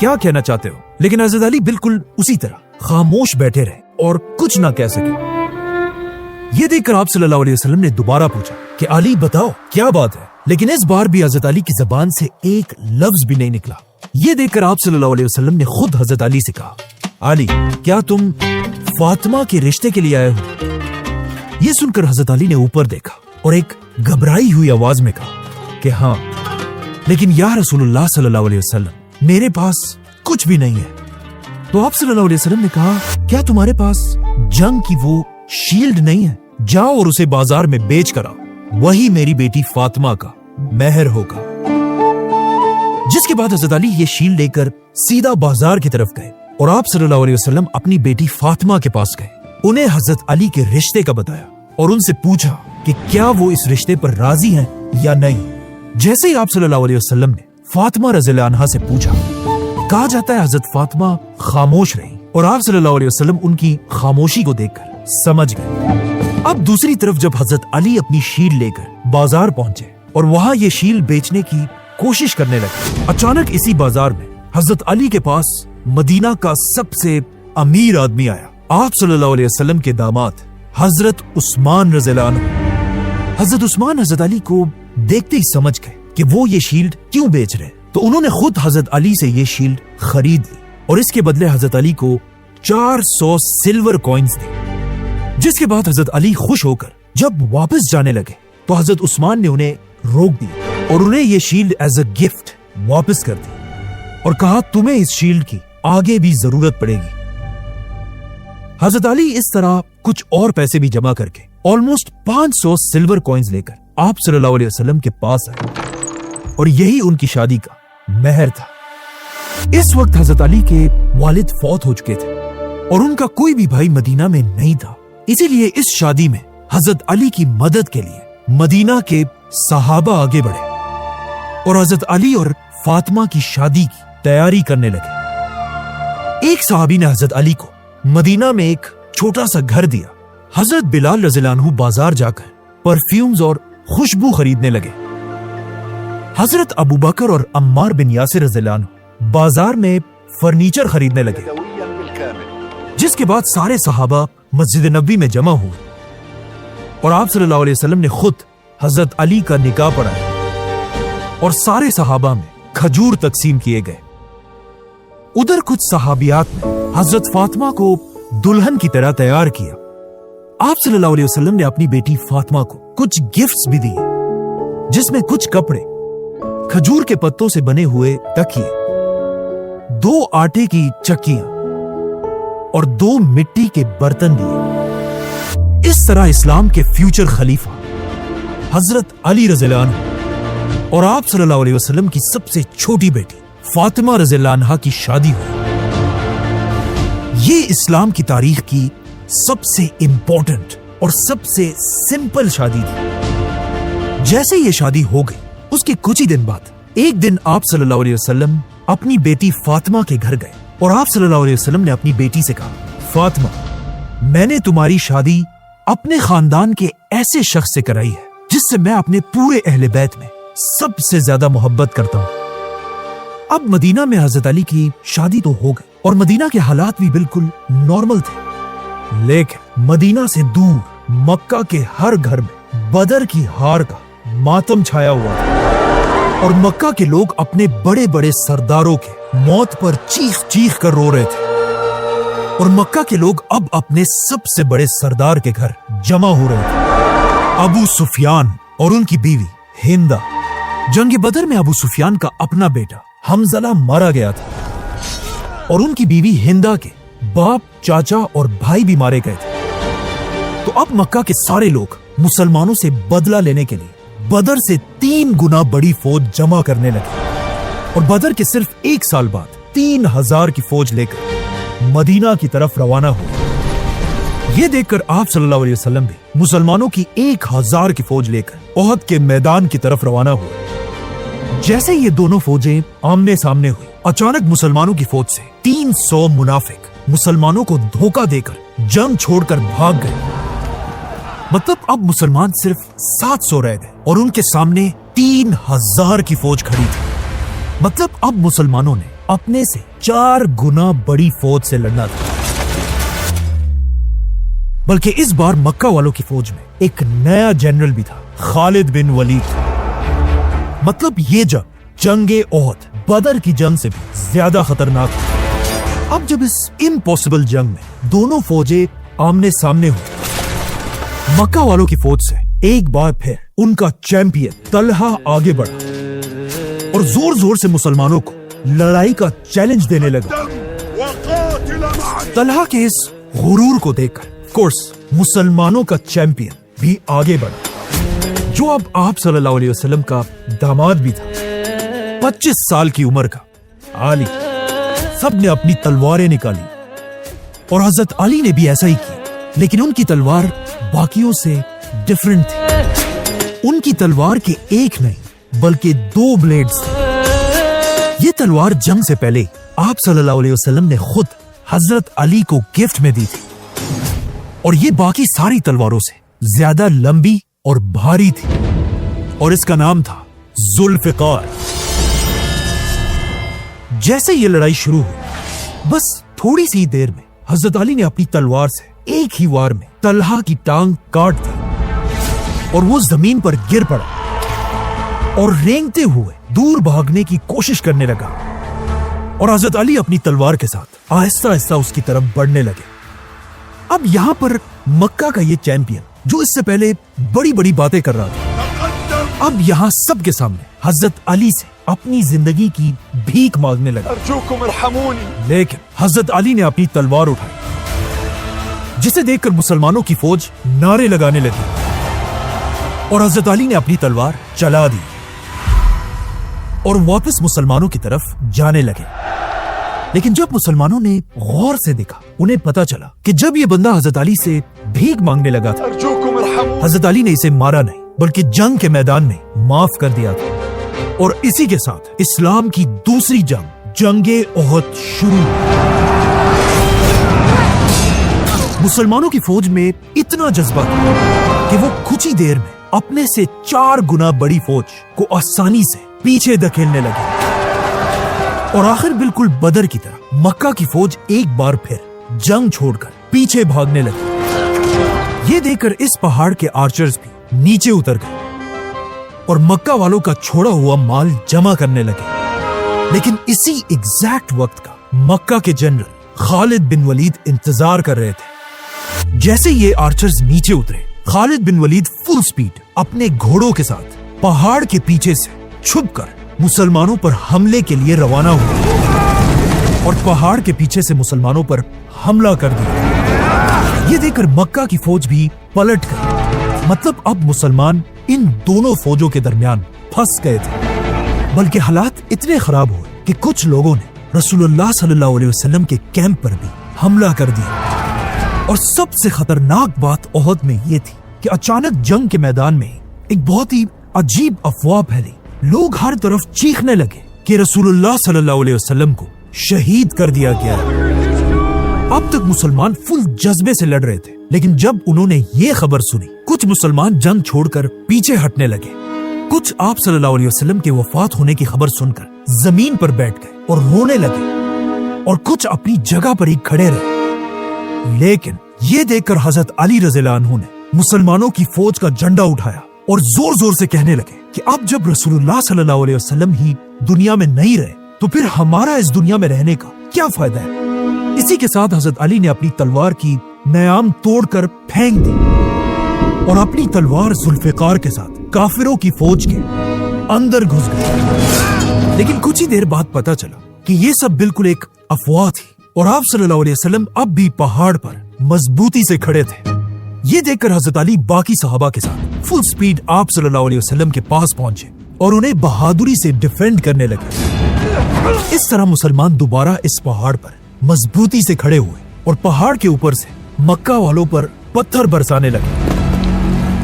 क्या कहना चाहते हो? लेकिन हजरत अली बिल्कुल उसी तरह खामोश बैठे रहे और कुछ ना कह सके। ये देखकर आप सल्लल्लाहु अलैहि वसल्लम ने दोबारा पूछा कि अली बताओ क्या बात है, लेकिन इस बार भी हजरत अली की जबान से एक लफ्ज भी नहीं निकला। ये देखकर आप सल्लल्लाहु अलैहि वसल्लम ने खुद हजरत अली से कहा, अली क्या तुम फातिमा के रिश्ते के लिए आए हो? ये सुनकर हजरत अली ने ऊपर देखा और एक घबराई हुई आवाज में कहा कि हाँ, लेकिन या रसूलुल्लाह सल्लल्लाहु अलैहि वसल्लम मेरे पास कुछ भी नहीं है। तो आप सल्लल्लाहु अलैहि वसल्लम ने कहा, क्या तुम्हारे पास जंग की वो शील्ड नहीं है? जाओ और उसे बाजार में बेच कर आओ, वही मेरी बेटी फातिमा का मेहर होगा। जिसके बाद हजरत अली ये शील्ड लेकर सीधा बाजार की तरफ गए और आप सल्लल्लाहु अलैहि वसल्लम अपनी बेटी फातिमा के पास गए। उन्हें हजरत अली के रिश्ते का बताया और उनसे पूछा कि क्या वो इस रिश्ते पर राजी हैं या नहीं। जैसे ही आप सल्लल्लाहु अलैहि वसल्लम ने फातिमा रज़ियल्लाहु अन्हा से पूछा, कहा जाता है हजरत फातिमा खामोश रही और आप सल्लल्लाहु अलैहि वसल्लम उनकी खामोशी को देखकर समझ गए। अब दूसरी तरफ जब हजरत अली अपनी शील्ड लेकर बाजार पहुंचे और वहां ये शील्ड बेचने की कोशिश करने लगे, अचानक इसी बाजार में हजरत अली के पास मदीना का सबसे अमीर आदमी आया, आप सल्लल्लाहु अलैहि वसल्लम के दामाद हजरत उस्मान रज़ियल्लाहु अन्हु। हजरत उस्मान हजरत अली को देखते ही समझ गए कि वो ये शील्ड क्यों बेच रहे, तो उन्होंने खुद हजरत अली से ये शील्ड खरीद ली और इसके बदले हजरत अली को 400 सिल्वर कॉइन्स दी। जिसके बाद हजरत अली खुश होकर जब वापस जाने लगे तो हजरत उस्मान ने उन्हें रोक दिया और उन्हें ये शील्ड एज अ गिफ्ट वापस कर दी और कहा, तुम्हें इस शील्ड की आगे भी जरूरत पड़ेगी। हजरत अली इस तरह कुछ और पैसे भी जमा करके ऑलमोस्ट 500 सिल्वर कॉइन्स लेकर आप सल्लल्लाहु अलैहि वसल्लम के पास आए और यही उनकी शादी का मेहर था। इस वक्त हजरत अली के वालिद फौत हो चुके थे और उनका कोई भी भाई मदीना में नहीं था, इसीलिए इस शादी में हजरत अली की मदद के लिए मदीना के सहाबा आगे बढ़े और हजरत अली और फातिमा की शादी की तैयारी करने लगे। एक सहाबी ने हजरत अली को मदीना में एक छोटा सा घर दिया। हजरत बिलाल रज़ियल्लाहु अन्हु बाजार जाकर परफ्यूम्स और खुशबू खरीदने लगे। हजरत अबू बकर और अम्मार बिन यासिर रज़ियल्लाहु अन्हु बाजार में फर्नीचर खरीदने लगे। जिसके बाद सारे सहाबा मस्जिद नबी में जमा हुए और आप सल्लल्लाहु अलैहि वसल्लम ने खुद हजरत अली का निकाह पढ़ाया और सारे सहाबा में खजूर तकसीम किए गए। उधर कुछ सहाबियात ने हजरत फातिमा को दुल्हन की तरह तैयार किया। आप सल्लल्लाहु अलैहि वसल्लम ने अपनी बेटी फातिमा को कुछ गिफ्ट्स भी दिए, जिसमें कुछ कपड़े, खजूर के पत्तों से बने हुए तकिए, 2 आटे की चक्कियां और 2 मिट्टी के बर्तन दिए। इस तरह इस्लाम के फ्यूचर खलीफा हजरत अली रज़ियल्लाहु अन्हु और आप सल्लल्लाहु अलैहि वसल्लम की सबसे छोटी बेटी फातिमा रज़ियल्लाहु अन्हा की शादी हुई। ये इस्लाम की तारीख की सबसे इंपॉर्टेंट और सबसे सिंपल शादी थी। जैसे ये शादी हो गई, उसके कुछ ही दिन बाद एक दिन आप सल्लल्लाहु अलैहि वसल्लम अपनी बेटी फातिमा के घर गए और आप सल्लल्लाहु अलैहि वसल्लम ने अपनी बेटी से कहा, फातिमा, मैंने तुम्हारी शादी अपने खानदान के ऐसे शख्स से कराई है जिससे मैं अपने पूरे अहले बैत में सबसे ज्यादा मोहब्बत करता हूँ। अब मदीना में हजरत अली की शादी तो हो गई और मदीना के हालात भी बिल्कुल नॉर्मल थे, लेकिन मदीना से दूर मक्का के हर घर में बदर की हार का मातम छाया हुआ था और मक्का के लोग अपने बड़े बड़े सरदारों के मौत पर चीख चीख कर रो रहे थे और मक्का के लोग अब अपने सबसे बड़े सरदार के घर जमा हो रहे थे, अबू सुफियान और उनकी बीवी हिंदा। जंग बदर में अबू सुफियान का अपना बेटा हमज़ला मारा गया था और उनकी बीवी हिंदा के बाप, चाचा और भाई भी मारे गए थे। तो अब मक्का के सारे लोग मुसलमानों से बदला लेने के लिए बदर से 3 गुना बड़ी फौज जमा करने लगे और बदर के सिर्फ 1 साल बाद 3000 की फौज लेकर मदीना की तरफ रवाना हुए। ये देखकर आप सल्लल्लाहु अलैहि वसल्लम भी मुसलमानों की 1000 की फौज लेकर ओहद के मैदान की तरफ रवाना हुए। जैसे ये दोनों फौजें आमने सामने हुई, अचानक मुसलमानों की फौज से 300 मुनाफिक मुसलमानों को धोखा देकर जंग छोड़कर भाग गए। मतलब अब मुसलमान सिर्फ 700 रह गए और उनके सामने 3000 की फौज खड़ी थी। मतलब अब मुसलमानों ने اپنے سے 4 گنا بڑی فوج سے لڑنا تھا، بلکہ اس بار مکہ والوں کی فوج میں ایک نیا جنرل بھی تھا، خالد بن ولید۔ مطلب یہ جنگ احد بدر کی جنگ سے بھی زیادہ خطرناک تھی۔ اب جب اس امپاسبل جنگ میں دونوں فوجیں آمنے سامنے ہوئی، مکہ والوں کی فوج سے ایک بار پھر ان کا چیمپئن طلحہ آگے بڑھا اور زور زور سے مسلمانوں کو لڑائی کا چیلنج دینے لگا۔ طلحہ کے اس غرور کو دیکھ کر کورس مسلمانوں کا چیمپئن بھی آگے بڑھا، جو اب آپ صلی اللہ علیہ وسلم کا داماد بھی تھا، 25 سال کی عمر کا علی۔ سب نے اپنی تلواریں نکالی اور حضرت علی نے بھی ایسا ہی کیا، لیکن ان کی تلوار باقیوں سے ڈیفرنٹ تھی۔ ان کی تلوار کے ایک نہیں بلکہ 2 بلیڈز تھے۔ یہ تلوار جنگ سے پہلے آپ صلی اللہ علیہ وسلم نے خود حضرت علی کو گفٹ میں دی تھی، اور یہ باقی ساری تلواروں سے زیادہ لمبی اور بھاری تھی، اور اس کا نام تھا ذوالفقار۔ جیسے یہ لڑائی شروع ہوئی، بس تھوڑی سی دیر میں حضرت علی نے اپنی تلوار سے ایک ہی وار میں طلحہ کی ٹانگ کاٹ دی اور وہ زمین پر گر پڑا اور رینگتے ہوئے دور بھاگنے کی کوشش کرنے لگا، اور حضرت علی اپنی تلوار کے ساتھ آہستہ آہستہ اس کی طرف بڑھنے لگے۔ اب یہاں پر مکہ کا یہ چیمپئن جو اس سے پہلے بڑی بڑی باتیں کر رہا تھا، اب یہاں سب کے سامنے حضرت علی سے اپنی زندگی کی بھیک مانگنے لگا۔ ارجوکم ارحمونی۔ لیکن حضرت علی نے اپنی تلوار اٹھائی، جسے دیکھ کر مسلمانوں کی فوج نعرے لگانے لگی، اور حضرت علی نے اپنی تلوار چلا دی اور واپس مسلمانوں کی طرف جانے لگے۔ لیکن جب مسلمانوں نے غور سے دیکھا، انہیں پتا چلا کہ جب یہ بندہ حضرت علی سے بھیک مانگنے لگا تھا، ارجوکم ارحمونی، حضرت علی نے اسے مارا نہیں بلکہ جنگ کے میدان میں معاف کر دیا تھا، اور اسی کے ساتھ اسلام کی دوسری جنگ احد شروع ہوئی۔ مسلمانوں کی فوج میں اتنا جذبہ تھا کہ وہ کچھ ہی دیر میں اپنے سے 4 گنا بڑی فوج کو آسانی سے پیچھے دھکیلنے لگے، اور آخر بالکل بدر کی طرح مکہ کی فوج ایک بار پھر جنگ چھوڑ کر پیچھے بھاگنے لگی۔ یہ دیکھ کر اس پہاڑ کے آرچرز بھی نیچے اتر گئے اور مکہ والوں کا چھوڑا ہوا مال جمع کرنے لگے۔ لیکن اسی ایگزیکٹ وقت کا مکہ کے جنرل خالد بن ولید انتظار کر رہے تھے۔ جیسے یہ آرچرز نیچے اترے، خالد بن ولید فل سپیڈ اپنے گھوڑوں کے ساتھ پہاڑ کے پیچھے سے چھپ کر مسلمانوں پر حملے کے لیے روانہ ہوئے، اور پہاڑ کے پیچھے سے مسلمانوں پر حملہ کر دیا۔ یہ دیکھ کر مکہ کی فوج بھی پلٹ گئی، مطلب اب مسلمان ان دونوں فوجوں کے درمیان پھنس گئے تھے۔ بلکہ حالات اتنے خراب ہوئے کہ کچھ لوگوں نے رسول اللہ صلی اللہ علیہ وسلم کے کیمپ پر بھی حملہ کر دیا۔ اور سب سے خطرناک بات احد میں یہ تھی کہ اچانک جنگ کے میدان میں ایک بہت ہی عجیب افواہ پھیلی۔ لوگ ہر طرف چیخنے لگے کہ رسول اللہ صلی اللہ علیہ وسلم کو شہید کر دیا گیا ہے۔ اب تک مسلمان فل جذبے سے لڑ رہے تھے، لیکن جب انہوں نے یہ خبر سنی، کچھ مسلمان جنگ چھوڑ کر پیچھے ہٹنے لگے۔ کچھ آپ صلی اللہ علیہ وسلم کے وفات ہونے کی خبر سن کر زمین پر بیٹھ گئے اور رونے لگے، اور کچھ اپنی جگہ پر ہی کھڑے رہے۔ لیکن یہ دیکھ کر حضرت علی رضی اللہ عنہ نے مسلمانوں کی فوج کا جھنڈا اٹھایا اور زور زور سے کہنے لگے کہ اب جب رسول اللہ صلی اللہ علیہ وسلم ہی دنیا میں نہیں رہے تو پھر ہمارا اس دنیا میں رہنے کا کیا فائدہ ہے۔ اسی کے ساتھ حضرت علی نے اپنی تلوار کی نیام توڑ کر پھینک دی اور اپنی تلوار ذوالفقار کے ساتھ کافروں کی فوج کے اندر گھس گئے۔ لیکن کچھ ہی دیر بعد پتا چلا کہ یہ سب بالکل ایک افواہ تھی، اور آپ صلی اللہ علیہ وسلم اب بھی پہاڑ پر مضبوطی سے کھڑے تھے۔ یہ دیکھ کر حضرت علی باقی صحابہ کے ساتھ فل سپیڈ آپ صلی اللہ علیہ وسلم کے پاس پہنچے اور انہیں بہادری سے ڈیفینڈ کرنے لگے۔ اس طرح مسلمان دوبارہ اس پہاڑ پر مضبوطی سے کھڑے ہوئے اور پہاڑ کے اوپر سے مکہ والوں پر پتھر برسانے لگے۔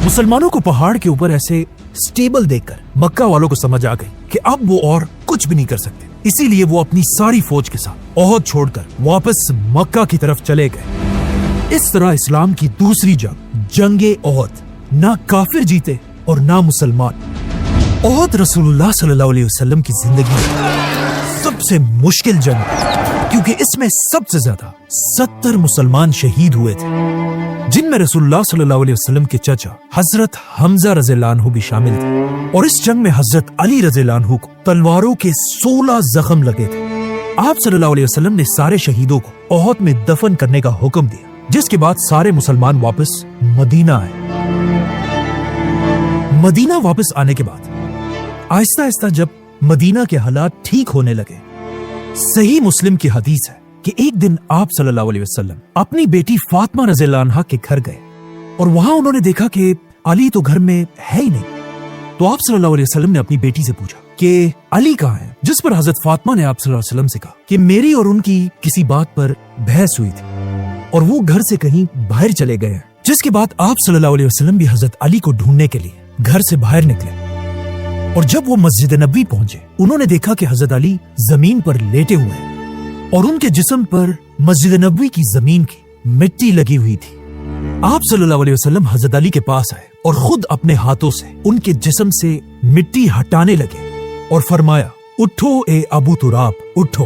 مسلمانوں کو پہاڑ کے اوپر ایسے سٹیبل دیکھ کر مکہ والوں کو سمجھ آ گئی کہ اب وہ اور کچھ بھی نہیں کر سکتے، اسی لیے وہ اپنی ساری فوج کے ساتھ احد چھوڑ کر واپس مکہ کی طرف چلے گئے۔ اس طرح اسلام کی دوسری جنگ احد نہ کافر جیتے اور نہ مسلمان۔ احد رسول اللہ صلی اللہ علیہ وسلم کی زندگی میں سب سب سے مشکل جنگ کیونکہ اس میں سب سے زیادہ 70 مسلمان شہید ہوئے تھے، جن میں رسول اللہ صلی اللہ علیہ وسلم کے چچا حضرت حمزہ رضی اللہ عنہ بھی شامل تھے، اور اس جنگ میں حضرت علی رضی اللہ عنہ کو تلواروں کے 16 زخم لگے تھے۔ آپ صلی اللہ علیہ وسلم نے سارے شہیدوں کو احد میں دفن کرنے کا حکم دیا، جس کے بعد سارے مسلمان واپس مدینہ آئے۔ مدینہ واپس آنے کے بعد آہستہ آہستہ جب مدینہ کے حالات ٹھیک ہونے لگے، صحیح مسلم کی حدیث ہے کہ ایک دن آپ صلی اللہ علیہ وسلم اپنی بیٹی فاطمہ رضی اللہ عنہا کے گھر گئے، اور وہاں انہوں نے دیکھا کہ علی تو گھر میں ہے ہی نہیں۔ تو آپ صلی اللہ علیہ وسلم نے اپنی بیٹی سے پوچھا کہ علی کہاں ہے، جس پر حضرت فاطمہ نے آپ صلی اللہ علیہ وسلم سے کہا کہ میری اور ان کی کسی بات پر بحث ہوئی تھی اور وہ گھر سے کہیں باہر چلے گئے ہیں۔ جس کے بعد آپ صلی اللہ علیہ وسلم بھی حضرت علی کو ڈھونڈنے کے لیے گھر سے باہر نکلے، اور جب وہ مسجد نبوی پہنچے انہوں نے دیکھا کہ حضرت علی زمین پر لیٹے ہوئے ہیں اور ان کے جسم پر مسجد نبوی کی زمین کی مٹی لگی ہوئی تھی۔ آپ صلی اللہ علیہ وسلم حضرت علی کے پاس آئے اور خود اپنے ہاتھوں سے ان کے جسم سے مٹی ہٹانے لگے اور فرمایا، اٹھو اے ابو تراب، اٹھو۔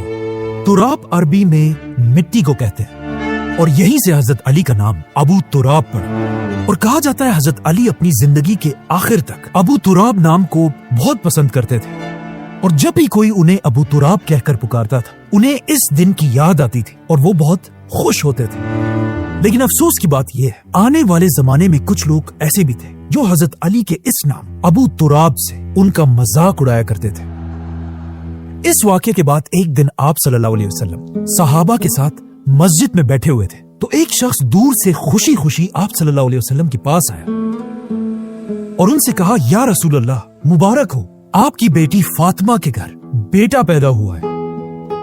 تراب عربی میں مٹی کو کہتے ہیں، اور یہیں سے حضرت علی کا نام ابو تراب پڑا، اور کہا جاتا ہے حضرت علی اپنی زندگی کے آخر تک ابو تراب نام کو بہت پسند کرتے تھے، اور جب بھی کوئی انہیں ابو تراب کہہ کر پکارتا تھا انہیں اس دن کی یاد آتی تھی اور وہ بہت خوش ہوتے تھے۔ لیکن افسوس کی بات یہ ہے، آنے والے زمانے میں کچھ لوگ ایسے بھی تھے جو حضرت علی کے اس نام ابو تراب سے ان کا مذاق اڑایا کرتے تھے۔ اس واقعے کے بعد ایک دن آپ صلی اللہ علیہ وسلم صحابہ کے ساتھ مسجد میں بیٹھے ہوئے تھے، تو ایک شخص دور سے خوشی خوشی آپ صلی اللہ علیہ وسلم کے پاس آیا اور ان سے کہا، یا رسول اللہ، مبارک ہو، آپ کی بیٹی فاطمہ کے گھر بیٹا پیدا ہوا ہے۔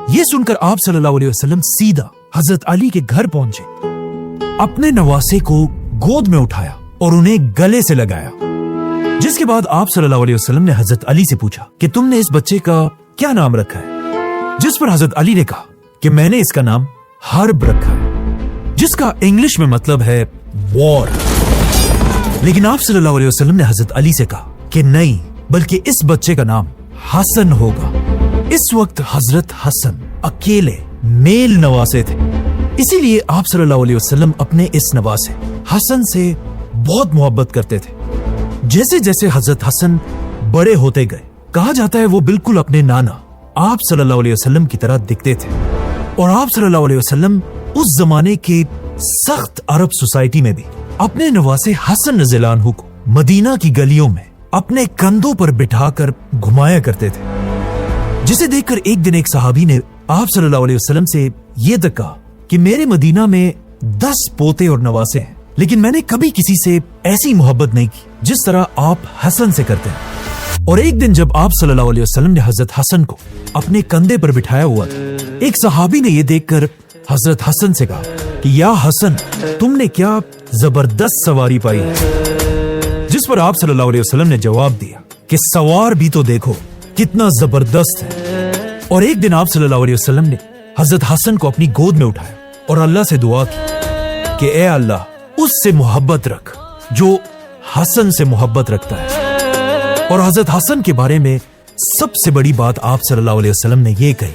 یہ سن کر آپ صلی اللہ علیہ وسلم سیدھا حضرت علی کے گھر پہنچے، اپنے نواسے کو گود میں اٹھایا اور انہیں گلے سے لگایا، جس کے بعد آپ صلی اللہ علیہ وسلم نے حضرت علی سے پوچھا کہ تم نے اس بچے کا کیا نام رکھا ہے؟ جس پر حضرت علی نے کہا کہ میں نے اس کا نام حرب رکھا ہے، جس کا انگلش میں مطلب ہے وار۔ لیکن آپ صلی اللہ علیہ وسلم نے حضرت علی سے کہا کہ نہیں، بلکہ اس بچے کا نام حسن ہوگا۔ اس وقت حضرت حسن اکیلے میل نواسے تھے، اسی لیے آپ صلی اللہ علیہ وسلم اپنے اس نواسے حسن سے بہت محبت کرتے تھے۔ جیسے جیسے حضرت حسن بڑے ہوتے گئے، کہا جاتا ہے وہ بالکل اپنے نانا آپ صلی اللہ علیہ وسلم کی طرح دکھتے تھے، اور آپ صلی اللہ علیہ وسلم اس زمانے کے سخت عرب سوسائٹی میں بھی اپنے نواسے حسن رضی اللہ عنہ کو مدینہ کی گلیوں میں اپنے کندھوں پر بٹھا کر گھمایا کرتے تھے، جسے دیکھ کر ایک دن ایک صحابی نے آپ صلی اللہ علیہ وسلم سے یہ تک کہا کہ میرے مدینہ میں 10 پوتے اور نواسے ہیں، لیکن میں نے کبھی کسی سے ایسی محبت نہیں کی جس طرح آپ حسن سے کرتے ہیں۔ اور ایک دن جب آپ صلی اللہ علیہ وسلم نے حضرت حسن کو اپنے کندھے پر بٹھایا ہوا تھا، ایک صحابی نے یہ دیکھ کر حضرت حسن سے کہا کہ یا حسن، تم نے کیا زبردست سواری پائی ہے، جس پر آپ صلی اللہ علیہ وسلم نے جواب دیا کہ سوار بھی تو دیکھو کتنا زبردست ہے۔ اور ایک دن آپ صلی اللہ علیہ وسلم نے حضرت حسن کو اپنی گود میں اٹھایا اور اللہ سے دعا کی کہ اے اللہ، اس سے محبت رکھ جو حسن سے محبت رکھتا ہے۔ اور حضرت حسن کے بارے میں سب سے بڑی بات آپ صلی اللہ علیہ وسلم نے یہ کہی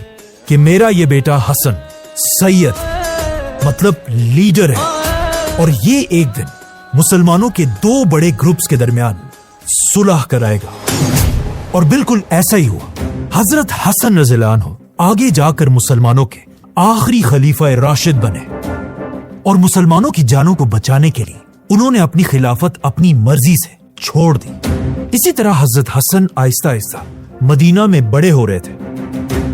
کہ میرا یہ بیٹا حسن سید مطلب لیڈر ہے، اور یہ ایک دن مسلمانوں کے 2 بڑے گروپس کے درمیان صلح کرائے گا۔ اور بالکل ایسا ہی ہوا، حضرت حسن رضی اللہ عنہ آگے جا کر مسلمانوں کے آخری خلیفہ راشد بنے، اور مسلمانوں کی جانوں کو بچانے کے لیے انہوں نے اپنی خلافت اپنی مرضی سے چھوڑ دی۔ اسی طرح حضرت حسن آہستہ آہستہ مدینہ میں بڑے ہو رہے تھے،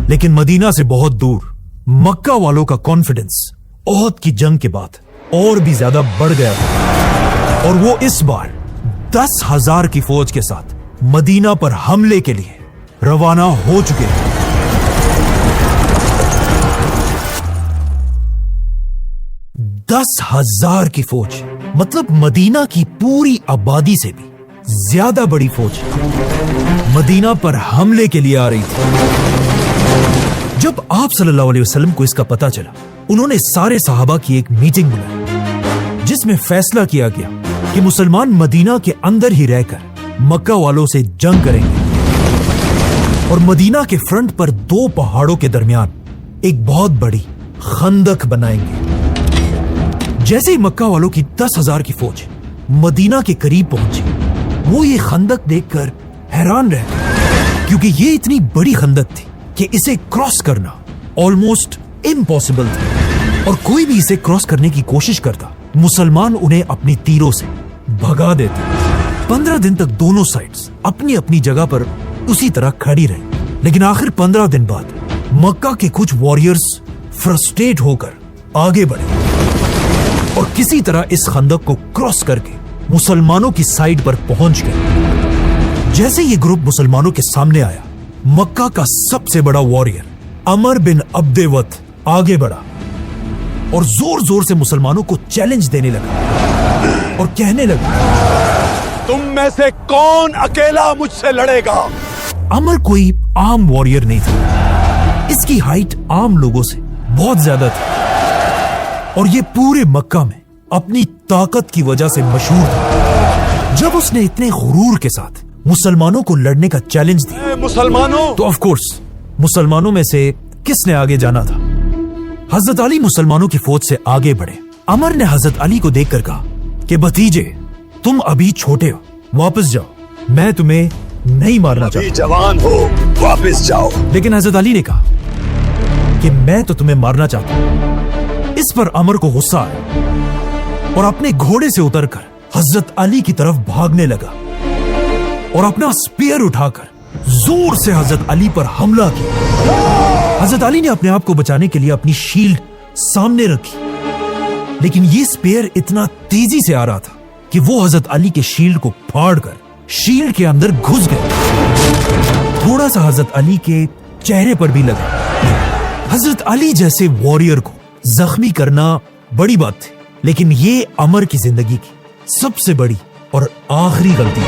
لیکن مدینہ سے بہت دور مکہ والوں کا کانفیڈنس احد کی جنگ کے بعد اور بھی زیادہ بڑھ گیا تھا، اور وہ اس بار 10,000 کی فوج کے ساتھ مدینہ پر حملے کے لیے روانہ ہو چکے تھے۔ 10,000 کی فوج مطلب مدینہ کی پوری آبادی سے بھی زیادہ بڑی فوج مدینہ پر حملے کے لیے آ رہی تھی۔ جب آپ صلی اللہ علیہ وسلم کو اس کا پتہ چلا، انہوں نے سارے صحابہ کی ایک میٹنگ بلائی، جس میں فیصلہ کیا گیا کہ مسلمان مدینہ کے اندر ہی رہ کر مکہ والوں سے جنگ کریں گے، और मदीना के फ्रंट पर 2 पहाड़ों के दरमियान एक बहुत बड़ी खंदक बनाएंगे। जैसे ही मक्का वालों की 10,000 की फौज मदीना के करीब पहुंची, वो ये खंदक देखकर हैरान रह गए, क्योंकि ये इतनी बड़ी खंदक थी कि इसे क्रॉस करना ऑलमोस्ट इम्पॉसिबल था, और कोई भी इसे क्रॉस करने की कोशिश करता, मुसलमान उन्हें अपनी तीरों से भगा देते। 15 दिन तक दोनों साइड्स अपनी अपनी जगह पर उसी तरह खड़ी रही, लेकिन आखिर 15 दिन बाद मक्का के कुछ वॉरियर्स फ्रस्ट्रेट होकर आगे बढ़े और किसी तरह इस खंदक को क्रॉस करके मुसलमानों की साइड पर पहुंच गए। जैसे ये ग्रुप मुसलमानों के सामने आया, मक्का का सबसे बड़ा वॉरियर अमर बिन अब्देवत आगे बढ़ा और जोर जोर से मुसलमानों को चैलेंज देने लगा और कहने लगा, तुम में से कौन अकेला मुझसे लड़ेगा? अमर कोई आम वॉरियर नहीं था, इसकी हाइट आम लोगों से बहुत ज्यादा थी और ये पूरे मक्का में अपनी ताकत की वजह से मशहूर था। जब उसने इतने गुरूर के साथ मुसलमानों को लड़ने का चैलेंज दिया, मुसलमानों, तो ऑफ कोर्स मुसलमानों में से किसने आगे जाना था? हजरत अली मुसलमानों की फौज से आगे बढ़े। अमर ने हजरत अली को देखकर कहा कि भतीजे, तुम अभी छोटे हो, वापस जाओ, मैं तुम्हें नहीं मारना चाहता। जवान हो, वापस जाओ। लेकिन हजरत अली ने कहा कि मैं तो तुम्हें मारना चाहता हूं। इस पर अमर को गुस्सा आया और अपने घोड़े से उतरकर हजरत अली की तरफ भागने लगा और अपना स्पीयर उठाकर जोर से हजरत अली पर हमला किया। हजरत अली ने अपने आप को बचाने के लिए अपनी शील्ड सामने रखी, लेकिन ये स्पीयर इतना तेजी से आ रहा था कि वो हजरत अली के शील्ड को फाड़कर शील्ड के अंदर घुस गए। थोड़ा सा हजरत अली के चेहरे पर भी लगा। हजरत अली जैसे वॉरियर को जख्मी करना बड़ी बात थी, लेकिन ये अमर की जिंदगी की सबसे बड़ी और आखिरी गलती थी।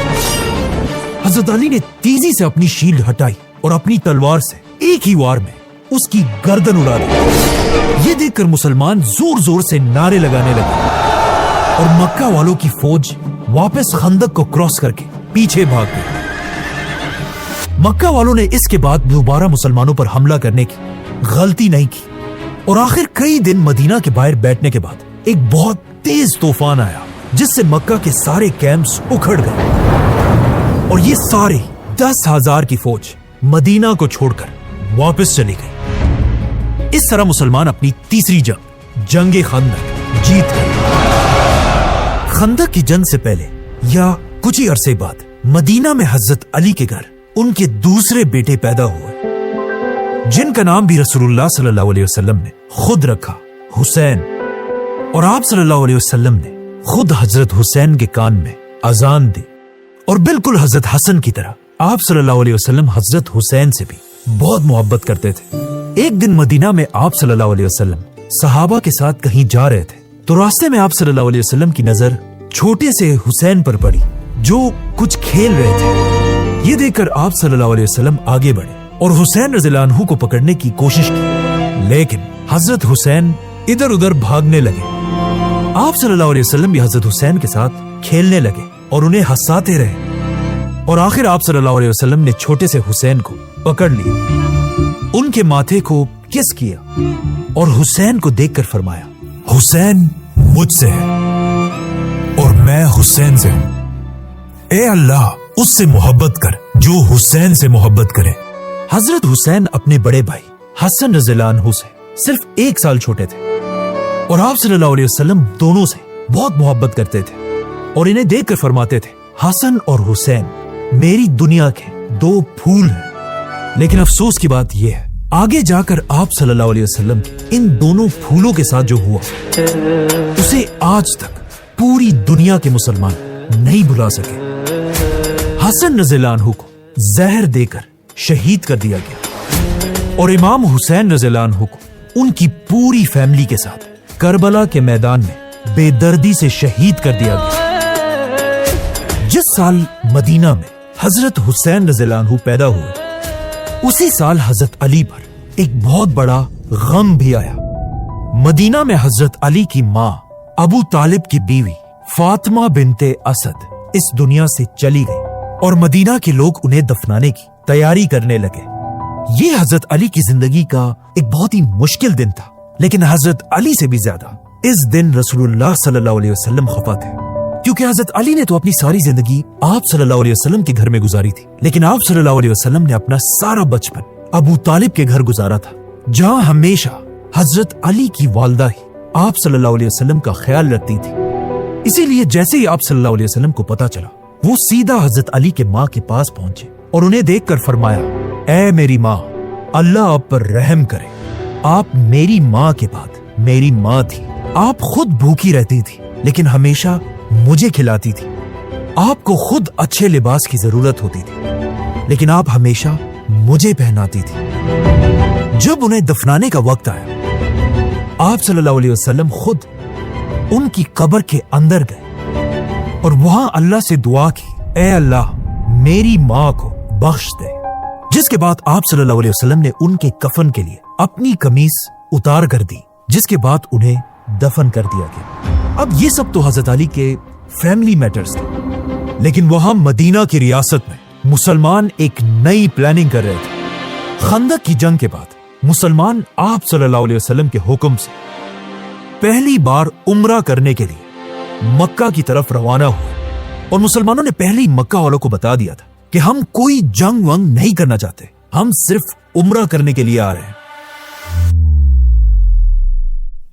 हजरत अली ने तेजी से अपनी शील्ड हटाई और अपनी तलवार से एक ही वार में उसकी गर्दन उड़ा दी। ये देखकर मुसलमान जोर जोर से नारे लगाने लगे और मक्का वालों की फौज वापस खंदक को क्रॉस करके पीछे भाग गई। मक्का वालों ने इसके बाद दोबारा मुसलमानों पर हमला करने की गलती नहीं की और आखिर कई दिन मदीना के बाहर बैठने के बाद एक बहुत तेज तूफान आया, जिससे मक्का के सारे कैंप्स उखड़ गए और ये सारे 10,000 की फौज मदीना को छोड़कर वापस चली गई। इस तरह मुसलमान अपनी तीसरी जंग खंदक जीत गए। खंदक की जंग से पहले या कुछ ही अरसे बाद मदीना में हजरत अली के घर उनके दूसरे बेटे पैदा हुए, जिनका नाम भी रसूलुल्लाह सल्लल्लाहु अलैहि वसल्लम ने खुद रखा, हुसैन। और आप सल्लल्लाहु अलैहि वसल्लम ने खुद हजरत हुसैन के कान में अजान दी और बिल्कुल हजरत हसन की तरह आप सल्लल्लाहु अलैहि वसल्लम हजरत हुसैन से भी बहुत मोहब्बत करते थे। एक दिन मदीना में आप सल्लल्लाहु अलैहि वसल्लम सहाबा के साथ कहीं जा रहे थे, तो रास्ते में आप सल्लल्लाहु अलैहि वसल्लम की नजर छोटे से हुसैन पर पड़ी, जो कुछ खेल रहे थे। ये देखकर आप सल्लल्लाहु अलैहि वसल्लम आगे बढ़े और हुसैन रज़ियल्लाहु अन्हु को पकड़ने की कोशिश की, लेकिन हजरत हुसैन इधर उधर भागने लगे। आप सल्लल्लाहु अलैहि वसल्लम भी हजरत हुसैन के साथ खेलने लगे और उन्हें हंसाते रहे और आखिर आप सल्लल्लाहु अलैहि वसल्लम ने छोटे से हुसैन को पकड़ लिया, उनके माथे को किस किया और हुसैन को देखकर फरमाया, हुसैन मुझसे है और मैं हुसैन से हूं। ए अल्लाह, उससे मोहब्बत कर जो हुसैन से मोहब्बत करे। हजरत हुसैन अपने बड़े भाई हसन रज़ियल्लाहु अन्हु से सिर्फ 1 साल छोटे थे और आप सल्लल्लाहु अलैहि वसल्लम दोनों से बहुत मोहब्बत करते थे और इन्हें देखकर फरमाते थे, हसन और हुसैन मेरी दुनिया के 2 फूल हैं। लेकिन अफसोस की बात यह है, आगे जाकर आप सल्लल्लाहु अलैहि वसल्लम इन दोनों फूलों के साथ जो हुआ उसे आज तक पूरी दुनिया के मुसलमान नहीं भुला सके। हसन रज़ियल्लाहु अन्हु को जहर देकर शहीद कर दिया गया और इमाम हुसैन रज़ियल्लाहु अन्हु को उनकी पूरी फैमिली के साथ करबला के मैदान में बेदर्दी से शहीद कर दिया गया। जिस साल मदीना में हजरत हुसैन रज़ियल्लाहु अन्हु पैदा हुए, उसी साल हजरत अली पर एक बहुत बड़ा गम भी आया। मदीना में हजरत अली की माँ अबू तालिब की बीवी फातिमा बिनते असद इस दुनिया से चली गई और मदीना के लोग उन्हें दफनाने की तैयारी करने लगे। یہ حضرت علی کی زندگی کا ایک بہت ہی مشکل دن تھا، لیکن حضرت علی سے بھی زیادہ اس دن رسول اللہ صلی اللہ علیہ وسلم خفا تھے، کیونکہ حضرت علی نے تو اپنی ساری زندگی آپ صلی اللہ علیہ وسلم کے گھر میں گزاری تھی، لیکن آپ صلی اللہ علیہ وسلم نے اپنا سارا بچپن ابو طالب کے گھر گزارا تھا، جہاں ہمیشہ حضرت علی کی والدہ ہی آپ صلی اللہ علیہ وسلم کا خیال رکھتی تھی۔ اسی لیے جیسے ہی آپ صلی اللہ علیہ وسلم کو پتا چلا، وہ سیدھا حضرت علی کے ماں کے پاس پہنچے اور انہیں دیکھ کر فرمایا، اے میری ماں، اللہ آپ پر رحم کرے، آپ میری ماں کے بعد میری ماں تھی، آپ خود بھوکی رہتی تھی لیکن ہمیشہ مجھے کھلاتی تھی، آپ کو خود اچھے لباس کی ضرورت ہوتی تھی لیکن آپ ہمیشہ مجھے پہناتی تھی۔ جب انہیں دفنانے کا وقت آیا، آپ صلی اللہ علیہ وسلم خود ان کی قبر کے اندر گئے اور وہاں اللہ سے دعا کی، اے اللہ میری ماں کو بخش دے، جس کے بعد آپ صلی اللہ علیہ وسلم نے ان کے کفن کے لیے اپنی قمیص اتار کر دی، جس کے بعد انہیں دفن کر دیا گیا۔ اب یہ سب تو حضرت علی کے فیملی میٹرز تھے، لیکن وہاں مدینہ کی ریاست میں مسلمان ایک نئی پلاننگ کر رہے تھے۔ خندق کی جنگ کے بعد مسلمان آپ صلی اللہ علیہ وسلم کے حکم سے پہلی بار عمرہ کرنے کے لیے مکہ کی طرف روانہ ہوئے، اور مسلمانوں نے پہلے ہی مکہ والوں کو بتا دیا تھا کہ ہم کوئی جنگ ونگ نہیں کرنا چاہتے، ہم صرف عمرہ کرنے کے لیے آ رہے ہیں۔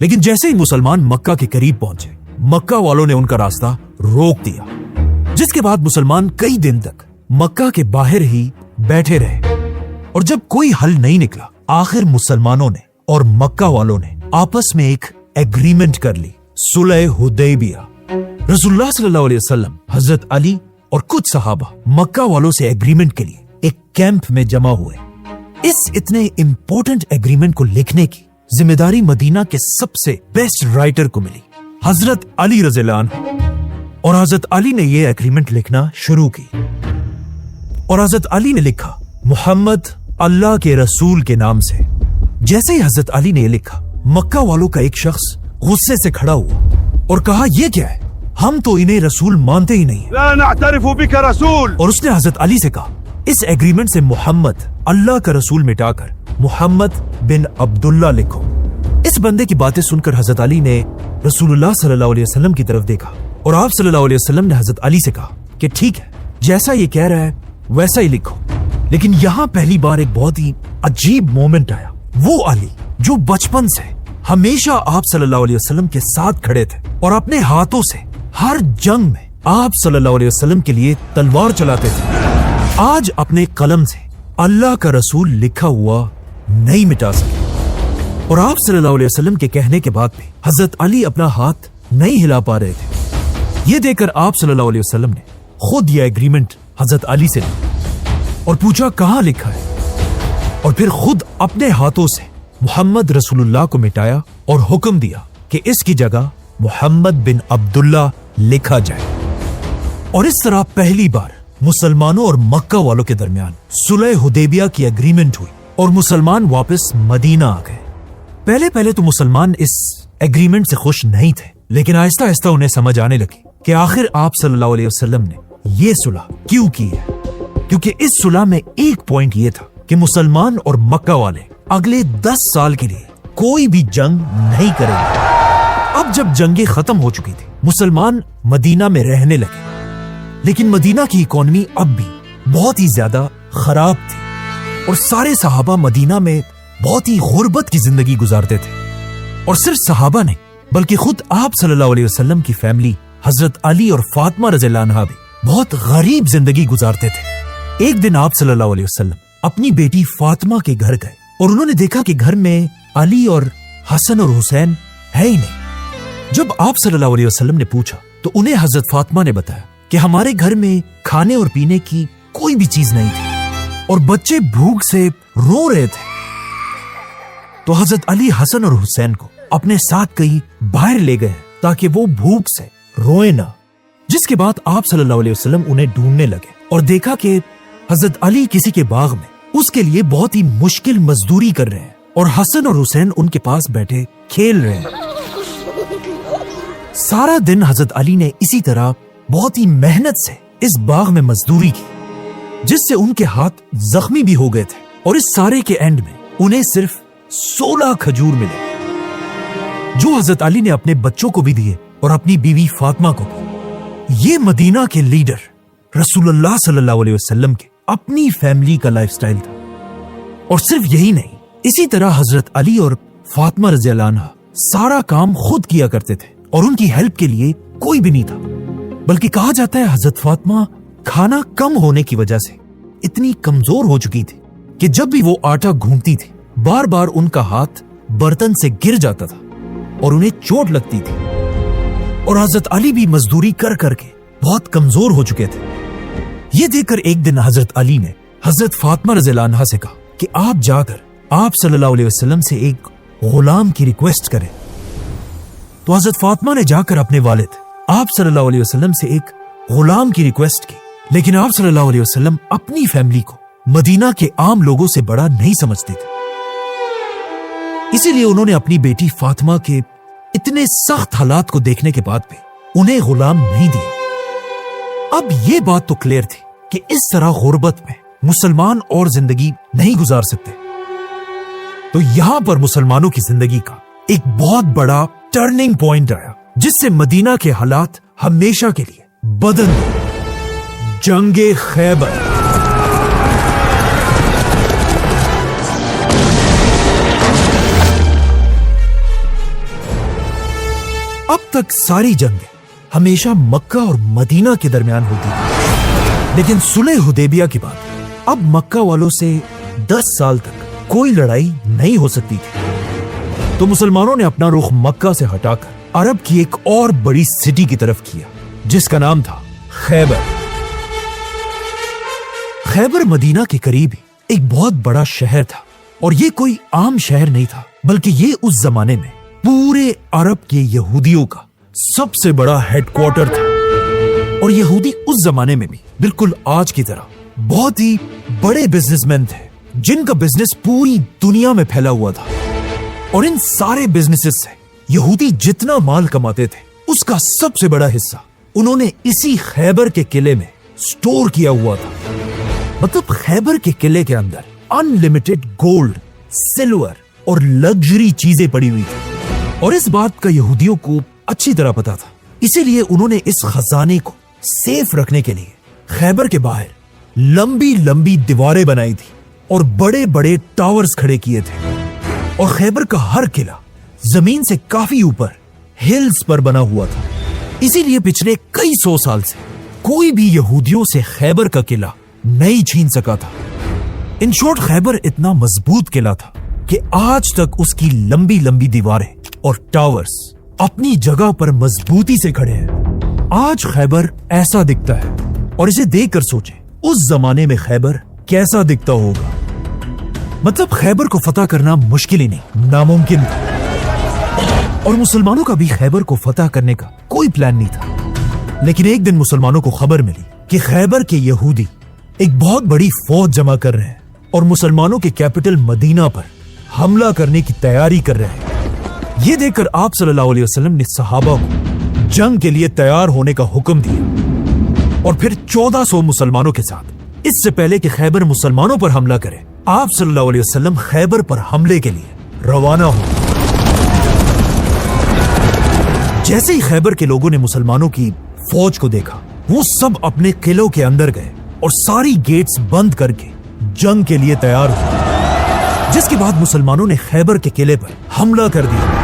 لیکن جیسے ہی مسلمان مکہ کے قریب پہنچے، مکہ والوں نے ان کا راستہ روک دیا، جس کے بعد مسلمان کئی دن تک مکہ کے باہر ہی بیٹھے رہے، اور جب کوئی حل نہیں نکلا، آخر مسلمانوں نے اور مکہ والوں نے آپس میں ایک ایگریمنٹ کر لی، صلح حدیبیہ۔ رسول اللہ صلی اللہ علیہ وسلم، حضرت علی اور کچھ صحابہ مکہ والوں سے ایگریمنٹ کے لیے ایک کیمپ میں جمع ہوئے۔ اس اتنے امپورٹنٹ ایگریمنٹ کو لکھنے کی ذمہ داری مدینہ کے سب سے بیسٹ رائٹر کو ملی، حضرت علی رضی اللہ عنہ، اور حضرت علی نے یہ ایگریمنٹ لکھنا شروع کی، اور حضرت علی نے لکھا، محمد اللہ کے رسول کے نام سے۔ جیسے ہی حضرت علی نے یہ لکھا، مکہ والوں کا ایک شخص غصے سے کھڑا ہوا اور کہا، یہ کیا ہے، ہم تو انہیں رسول مانتے ہی نہیں، لا نعترف بك رسول۔ اور اس نے حضرت علی سے کہا، اس ایگریمنٹ سے محمد اللہ کا رسول مٹا کر محمد بن عبداللہ لکھو۔ اس بندے کی باتیں سن کر حضرت علی نے رسول اللہ صلی اللہ علیہ وسلم کی طرف دیکھا، اور آپ صلی اللہ علیہ وسلم نے حضرت علی سے کہا کہ ٹھیک ہے، جیسا یہ کہہ رہا ہے ویسا ہی لکھو۔ لیکن یہاں پہلی بار ایک بہت ہی عجیب مومنٹ آیا۔ وہ علی جو بچپن سے ہمیشہ آپ صلی اللہ علیہ وسلم کے ساتھ کھڑے تھے اور اپنے ہاتھوں سے ہر جنگ میں آپ صلی اللہ علیہ وسلم کے لیے تلوار چلاتے تھے، آج اپنے قلم سے اللہ کا رسول لکھا ہوا نہیں مٹا سکے۔ اور آپ صلی اللہ علیہ وسلم کے کہنے کے بعد بھی حضرت علی اپنا ہاتھ نہیں ہلا پا رہے تھے۔ یہ دیکھ کر آپ صلی اللہ علیہ وسلم نے خود یہ ایگریمنٹ حضرت علی سے لیا اور پوچھا کہاں لکھا ہے، اور پھر خود اپنے ہاتھوں سے محمد رسول اللہ کو مٹایا اور حکم دیا کہ اس کی جگہ محمد بن عبداللہ لکھا جائے۔ اور اس طرح پہلی بار مسلمانوں اور مکہ والوں کے درمیان صلح حدیبیہ کی ایگریمنٹ ہوئی اور مسلمان واپس مدینہ آ گئے۔ پہلے تو مسلمان اس ایگریمنٹ سے خوش نہیں تھے، لیکن آہستہ آہستہ انہیں سمجھ آنے لگی کہ آخر آپ صلی اللہ علیہ وسلم نے یہ صلح کیوں کی ہے، کیونکہ اس صلح میں ایک پوائنٹ یہ تھا کہ مسلمان اور مکہ والے اگلے 10 سال کے لیے کوئی بھی جنگ نہیں کریں گے۔ اب جب جنگیں ختم ہو چکی تھی، مسلمان مدینہ میں رہنے لگے، لیکن مدینہ کی اکانومی اب بھی بہت ہی زیادہ خراب تھی، اور سارے صحابہ مدینہ میں بہت ہی غربت کی زندگی گزارتے تھے۔ اور صرف صحابہ نہیں بلکہ خود آپ صلی اللہ علیہ وسلم کی فیملی حضرت علی اور فاطمہ رضی اللہ عنہا بھی بہت غریب زندگی گزارتے تھے۔ ایک دن آپ صلی اللہ علیہ وسلم اپنی بیٹی فاطمہ کے گھر گئے اور انہوں نے دیکھا کہ گھر میں علی اور حسن اور حسین ہے ہی نہیں۔ جب آپ صلی اللہ علیہ وسلم نے پوچھا تو انہیں حضرت فاطمہ نے بتایا کہ ہمارے گھر میں کھانے اور پینے کی کوئی بھی چیز نہیں تھی اور بچے بھوک سے رو رہے تھے۔ تو حضرت علی حسن اور حسین کو اپنے ساتھ کہیں باہر لے گئے تاکہ وہ بھوک سے روئے نہ، جس کے بعد آپ صلی اللہ علیہ وسلم انہیں ڈھونڈنے لگے اور دیکھا کہ حضرت علی کسی کے باغ میں اس کے لیے بہت ہی مشکل مزدوری کر رہے ہیں اور حسن اور حسین ان کے پاس بیٹھے کھیل رہے ہیں۔ سارا دن حضرت علی نے اسی طرح بہت ہی محنت سے اس باغ میں مزدوری کی، جس سے ان کے ہاتھ زخمی بھی ہو گئے تھے اور اس سارے کے اینڈ میں انہیں صرف 16 کھجور ملے جو حضرت علی نے اپنے بچوں کو بھی دیے اور اپنی بیوی فاطمہ کو بھی۔ یہ مدینہ کے لیڈر رسول اللہ صلی اللہ علیہ وسلم کے اپنی فیملی کا لائف سٹائل تھا۔ اور صرف یہی نہیں، اسی طرح حضرت علی اور فاطمہ رضی اللہ عنہ سارا کام خود کیا کرتے تھے اور ان کی ہیلپ کے لیے کوئی بھی نہیں تھا، بلکہ کہا جاتا ہے حضرت فاطمہ کھانا کم ہونے کی وجہ سے اتنی کمزور ہو چکی تھی کہ جب بھی وہ آٹا گھونٹتی تھی بار بار ان کا ہاتھ برتن سے گر جاتا تھا اور انہیں چوٹ لگتی تھی، اور حضرت علی بھی مزدوری کر کر کے بہت کمزور ہو چکے تھے۔ یہ دیکھ کر ایک دن حضرت علی نے حضرت فاطمہ رضی اللہ عنہا سے کہا کہ آپ جا کر آپ صلی اللہ علیہ وسلم سے ایک غلام کی ریکویسٹ کریں۔ تو حضرت فاطمہ نے جا کر اپنے والد آپ صلی اللہ علیہ وسلم سے ایک غلام کی ریکویسٹ کی، لیکن آپ صلی اللہ علیہ وسلم اپنی فیملی کو مدینہ کے عام لوگوں سے بڑا نہیں سمجھتے تھے، اسی لیے انہوں نے اپنی بیٹی فاطمہ کے اتنے سخت حالات کو دیکھنے کے بعد بھی انہیں غلام نہیں دیا۔ اب یہ بات تو کلیئر تھی کہ اس طرح غربت میں مسلمان اور زندگی نہیں گزار سکتے۔ تو یہاں پر مسلمانوں کی زندگی کا ایک بہت بڑا ٹرننگ پوائنٹ آیا جس سے مدینہ کے حالات ہمیشہ کے لیے بدل گئے۔ جنگ خیبر۔ اب تک ساری جنگیں ہمیشہ مکہ اور مدینہ کے درمیان ہوتی تھی، لیکن صلح حدیبیہ کے بعد اب مکہ والوں سے 10 سال تک کوئی لڑائی نہیں ہو سکتی تھی۔ تو مسلمانوں نے اپنا رخ مکہ سے ہٹا کر عرب کی ایک اور بڑی سٹی کی طرف کیا جس کا نام تھا خیبر۔ خیبر مدینہ کے قریب ہی ایک بہت بڑا شہر تھا، اور یہ کوئی عام شہر نہیں تھا، بلکہ یہ اس زمانے میں پورے عرب کے یہودیوں کا سب سے بڑا ہیڈ کوارٹر تھا۔ اور یہودی اس زمانے میں بھی بالکل آج کی طرح بہت ہی بڑے بزنس مین تھے جن کا بزنس پوری دنیا میں پھیلا ہوا تھا، اور ان سارے بزنسز سے یہودی جتنا مال کماتے تھے اس کا سب سے بڑا حصہ انہوں نے اسی خیبر کے قلعے میں سٹور کیا ہوا تھا۔ مطلب خیبر کے قلعے کے اندر ان لمیٹڈ گولڈ، سلور اور لگژری چیزیں پڑی ہوئی تھی، اور اس بات کا یہودیوں کو اچھی طرح پتا تھا، اسی لیے انہوں نے اس خزانے کو سیف رکھنے کے لیے خیبر کے باہر لمبی لمبی دیواریں بنائی تھی اور بڑے بڑے ٹاورز کھڑے کیے تھے، اور خیبر کا ہر قلعہ زمین سے کافی اوپر ہلز پر بنا ہوا تھا۔ اسی لیے پچھلے کئی 100 سال سے کوئی بھی یہودیوں سے خیبر کا قلعہ نہیں چھین سکا تھا۔ ان شارٹ خیبر اتنا مضبوط قلعہ تھا کہ آج تک اس کی لمبی لمبی دیواریں اور ٹاورز اپنی جگہ پر مضبوطی سے کھڑے ہیں۔ آج خیبر ایسا دکھتا ہے، اور اسے دیکھ کر سوچیں اس زمانے میں خیبر کیسا دکھتا ہوگا۔ مطلب خیبر کو فتح کرنا مشکل ہی نہیں، ناممکن تھا، اور مسلمانوں کا بھی خیبر کو فتح کرنے کا کوئی پلان نہیں تھا۔ لیکن ایک دن مسلمانوں کو خبر ملی کہ خیبر کے یہودی ایک بہت بڑی فوج جمع کر رہے ہیں اور مسلمانوں کے کیپٹل مدینہ پر حملہ کرنے کی تیاری کر رہے ہیں۔ یہ دیکھ کر آپ صلی اللہ علیہ وسلم نے صحابہ کو جنگ کے لیے تیار ہونے کا حکم دیا، اور پھر 1400 مسلمانوں کے ساتھ اس سے پہلے کہ خیبر مسلمانوں پر حملہ کرے، آپ صلی اللہ علیہ وسلم خیبر پر حملے کے لیے روانہ ہو۔ جیسے ہی خیبر کے لوگوں نے مسلمانوں کی فوج کو دیکھا، وہ سب اپنے قلعوں کے اندر گئے اور ساری گیٹس بند کر کے جنگ کے لیے تیار ہوئے، جس کے بعد مسلمانوں نے خیبر کے قلعے پر حملہ کر دیا۔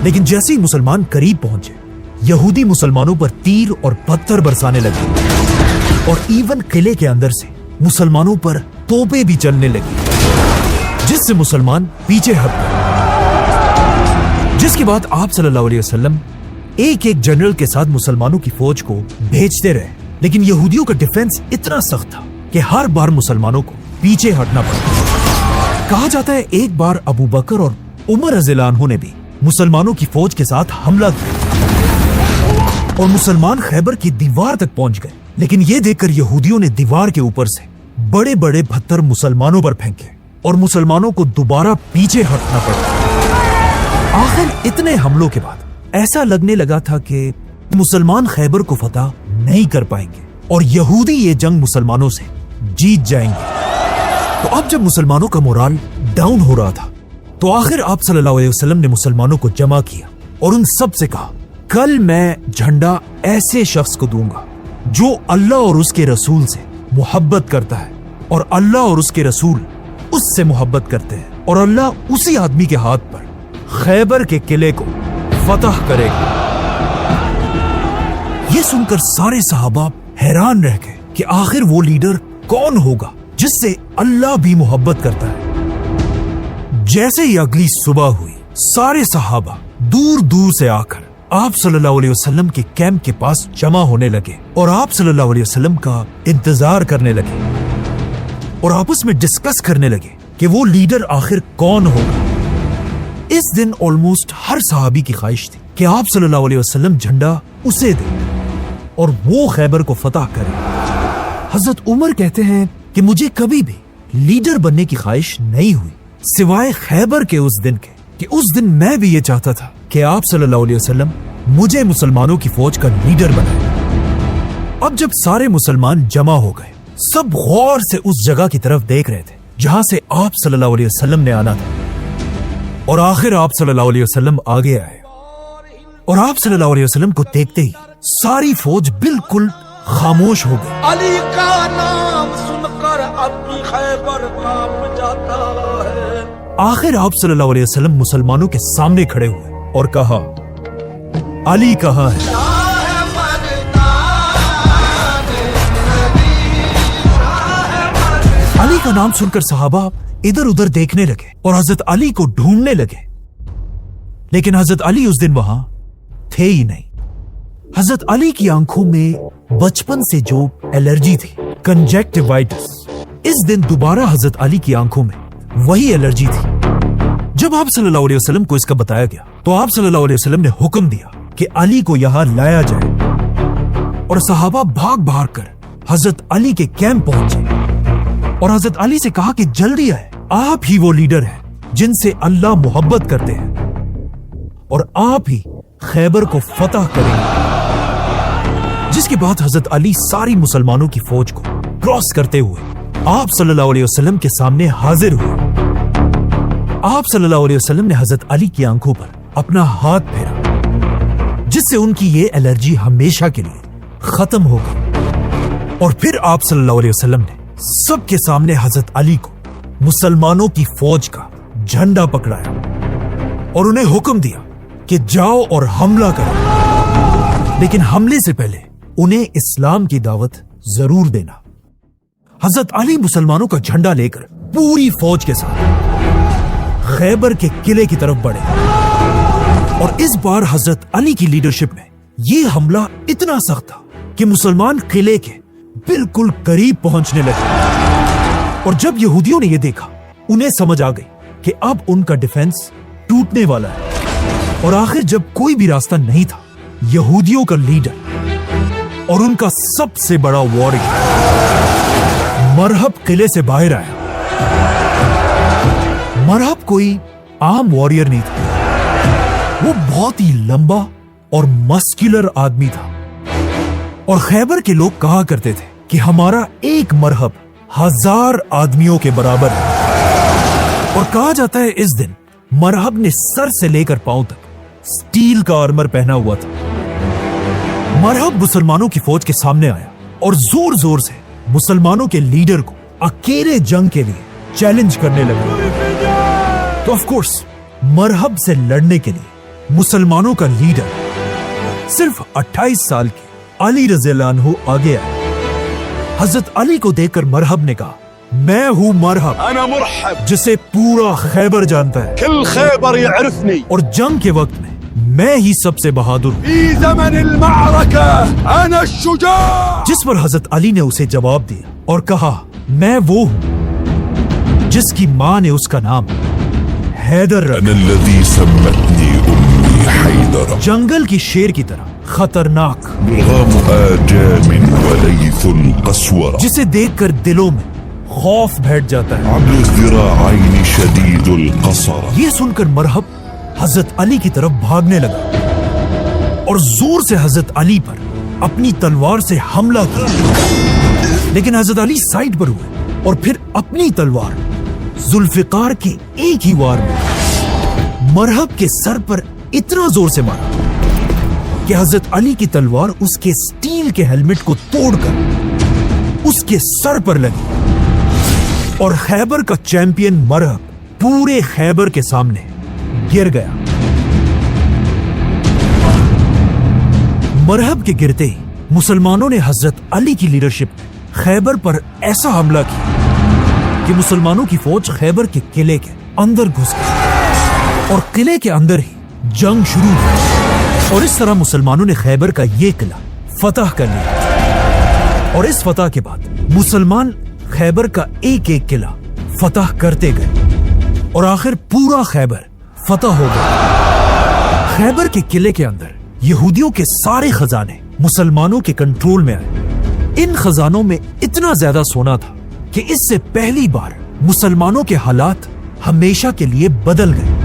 لیکن جیسے ہی مسلمان قریب پہنچے، یہودی مسلمانوں پر تیر اور پتھر برسانے لگے، اور ایون قلعے کے اندر سے مسلمانوں پر توپیں بھی چلنے لگی، جس سے مسلمان پیچھے ہٹ گئے۔ جس کے بعد آپ صلی اللہ علیہ وسلم ایک ایک جنرل کے ساتھ مسلمانوں کی فوج کو بھیجتے رہے، لیکن یہودیوں کا ڈیفنس اتنا سخت تھا کہ ہر بار مسلمانوں کو پیچھے ہٹنا پڑا۔ کہا جاتا ہے ایک بار ابو بکر اور عمر رضی اللہ عنہ نے بھی مسلمانوں کی فوج کے ساتھ حملہ کیا، اور مسلمان خیبر کی دیوار تک پہنچ گئے، لیکن یہ دیکھ کر یہودیوں نے دیوار کے اوپر سے بڑے بڑے پتھر مسلمانوں پر پھینکے، اور مسلمانوں کو دوبارہ پیچھے ہٹنا پڑا۔ آخر اتنے حملوں کے بعد ایسا لگنے لگا تھا کہ مسلمان خیبر کو فتح نہیں کر پائیں گے، اور یہودی یہ جنگ مسلمانوں سے جیت جائیں گے۔ تو اب جب مسلمانوں کا مورال ڈاؤن ہو رہا تھا تو آخر آپ صلی اللہ علیہ وسلم نے مسلمانوں کو جمع کیا اور ان سب سے کہا کل میں جھنڈا ایسے شخص کو دوں گا جو اللہ اور اس کے رسول سے محبت کرتا ہے اور اللہ اور اس کے رسول اس سے محبت کرتے ہیں اور اللہ اسی آدمی کے ہاتھ پر خیبر کے قلعے کو فتح کرے گا۔ یہ سن کر سارے صحابہ حیران رہ گئے کہ آخر وہ لیڈر کون ہوگا جس سے اللہ بھی محبت کرتا ہے۔ جیسے ہی اگلی صبح ہوئی سارے صحابہ دور دور سے آ کر آپ صلی اللہ علیہ وسلم کے کیمپ کے پاس جمع ہونے لگے اور آپ صلی اللہ علیہ وسلم کا انتظار کرنے لگے اور آپس میں ڈسکس کرنے لگے کہ وہ لیڈر آخر کون ہوگا۔ اس دن آلموسٹ ہر صحابی کی خواہش تھی کہ آپ صلی اللہ علیہ وسلم جھنڈا اسے دے اور وہ خیبر کو فتح کرے۔ حضرت عمر کہتے ہیں کہ مجھے کبھی بھی لیڈر بننے کی خواہش نہیں ہوئی سوائے خیبر کے اس دن کے، کہ اس دن میں بھی یہ چاہتا تھا کہ آپ صلی اللہ علیہ وسلم مجھے مسلمانوں کی فوج کا لیڈر بنائے۔ اب جب سارے مسلمان جمع ہو گئے سب غور سے اس جگہ کی طرف دیکھ رہے تھے جہاں سے آپ صلی اللہ علیہ وسلم نے آنا تھا اور آخر آپ صلی اللہ علیہ وسلم آگے آئے اور آپ صلی اللہ علیہ وسلم کو دیکھتے ہی ساری فوج بالکل خاموش ہو گئی۔ علی کا نام سن کر اپنی خیبر کانپ جاتا ہے۔ آخر آپ صلی اللہ علیہ وسلم مسلمانوں کے سامنے کھڑے ہوئے اور کہا علی کہاں ہے؟ علی کا نام سن کر صحابہ ادھر ادھر دیکھنے لگے اور حضرت علی کو ڈھونڈنے لگے، لیکن حضرت علی اس دن وہاں تھے ہی نہیں۔ حضرت علی کی آنکھوں میں بچپن سے جو الرجی تھی کنجکٹیوائٹس، اس دن دوبارہ حضرت علی کی آنکھوں میں وہی الرجی تھی۔ جب آپ صلی اللہ علیہ وسلم کو اس کا بتایا گیا تو آپ صلی اللہ علیہ وسلم نے حکم دیا کہ علی کو یہاں لایا جائے اور صحابہ بھاگ بھاگ کر حضرت علی کے کیمپ پہنچے اور حضرت علی سے کہا کہ جلدی آئے، آپ ہی وہ لیڈر ہیں جن سے اللہ محبت کرتے ہیں اور آپ ہی خیبر کو فتح کریں گے۔ جس کے بعد حضرت علی ساری مسلمانوں کی فوج کو کراس کرتے ہوئے آپ صلی اللہ علیہ وسلم کے سامنے حاضر ہوئے۔ آپ صلی اللہ علیہ وسلم نے حضرت علی کی آنکھوں پر اپنا ہاتھ پھیرا جس سے ان کی یہ الرجی ہمیشہ کے لیے ختم ہو گئی، اور پھر آپ صلی اللہ علیہ وسلم نے سب کے سامنے حضرت علی کو مسلمانوں کی فوج کا جھنڈا پکڑایا اور انہیں حکم دیا کہ جاؤ اور حملہ کرو، لیکن حملے سے پہلے انہیں اسلام کی دعوت ضرور دینا۔ حضرت علی مسلمانوں کا جھنڈا لے کر پوری فوج کے ساتھ خیبر کے قلعے کی طرف بڑھے اور اس بار حضرت علی کی لیڈرشپ میں یہ حملہ اتنا سخت تھا کہ مسلمان قلعے کے بالکل قریب پہنچنے لگے، اور جب یہودیوں نے یہ دیکھا انہیں سمجھ آ گئی کہ اب ان کا ڈیفنس ٹوٹنے والا ہے، اور آخر جب کوئی بھی راستہ نہیں تھا یہودیوں کا لیڈر اور ان کا سب سے بڑا واریر مرحب قلعے سے باہر آیا۔ مرحب کوئی عام واریر نہیں تھا، وہ بہت ہی لمبا اور مسکولر آدمی تھا، اور خیبر کے لوگ کہا کرتے تھے کہ ہمارا ایک مرحب 1000 آدمیوں کے برابر ہے، اور کہا جاتا ہے اس دن مرحب نے سر سے لے کر پاؤں تک سٹیل کا آرمر پہنا ہوا تھا۔ مرحب مسلمانوں کی فوج کے سامنے آیا اور زور زور سے مسلمانوں کے لیڈر کو اکیلے جنگ کے لیے چیلنج کرنے لگا۔ تو آف کورس مرحب سے لڑنے کے لیے مسلمانوں کا لیڈر صرف 28 سال کے علی رضی اللہ عنہ آگے آئے۔ حضرت علی کو دیکھ کر مرحب نے کہا میں ہوں مرحب، انا مرحب جسے پورا خیبر جانتا ہے، كل خيبر يعرفني اور جنگ کے وقت میں ہی سب سے بہادر ہوں۔ في زمن المعركة انا الشجاع۔ جس پر حضرت علی نے اسے جواب دیا اور کہا میں وہ ہوں جس کی ماں نے اس کا نام حیدر رکھا۔ أنا الذي سمتني أمي حيدر، جنگل کی شیر کی طرح خطرناک، مرغام آجام وليث القسورة، جسے دیکھ کر دلوں میں خوف بیٹھ جاتا ہے۔ عبد الذراعين شديد القصرة، یہ سن کر مرحب حضرت علی کی طرف بھاگنے لگا اور زور سے حضرت علی پر اپنی تلوار سے حملہ کیا، لیکن حضرت علی سائڈ پر ہوئے और फिर अपनी तलवार जुल्फिकार के एक ही वार में मरहब के सर पर इतना जोर से मारा कि हजरत अली की तलवार उसके स्टील के हेलमेट को तोड़कर उसके सर पर लगी और खैबर का चैंपियन मरहब पूरे खैबर के सामने गिर गया। मरहब के गिरते ही मुसलमानों ने हजरत अली की लीडरशिप में खैबर पर ऐसा हमला किया कि मुसलमानों की फौज खैबर के किले के अंदर घुस गई और किले के अंदर ही जंग शुरू हुई और इस तरह मुसलमानों ने खैबर का ये किला फतह कर लिया। और इस फतह के बाद मुसलमान खैबर का एक एक किला फतह करते गए और आखिर पूरा खैबर फतह हो गया। खैबर के किले के अंदर यहूदियों के सारे खजाने मुसलमानों के कंट्रोल में आए। इन खजानों में इतना ज्यादा सोना था कि इससे पहली बार मुसलमानों के हालात हमेशा के लिए बदल गए।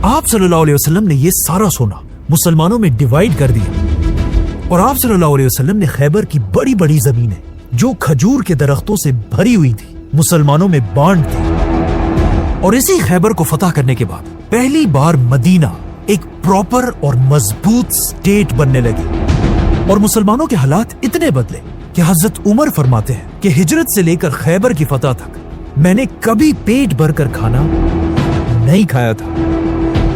आप सल्लल्लाहु अलैहि वसल्लम ने यह सारा सोना मुसलमानों में डिवाइड कर दिया और आप सल्लल्लाहु अलैहि वसल्लम ने खैबर की बड़ी बड़ी जमीनें जो खजूर के दरख्तों से भरी हुई थी मुसलमानों में बांट दी। और इसी खैबर को फतह करने के बाद पहली बार मदीना एक प्रॉपर और मजबूत स्टेट बनने लगी और मुसलमानों के हालात इतने बदले कि हजरत उमर फरमाते हैं कि हिजरत से लेकर खैबर की फतह तक मैंने कभी पेट भरकर खाना नहीं खाया था।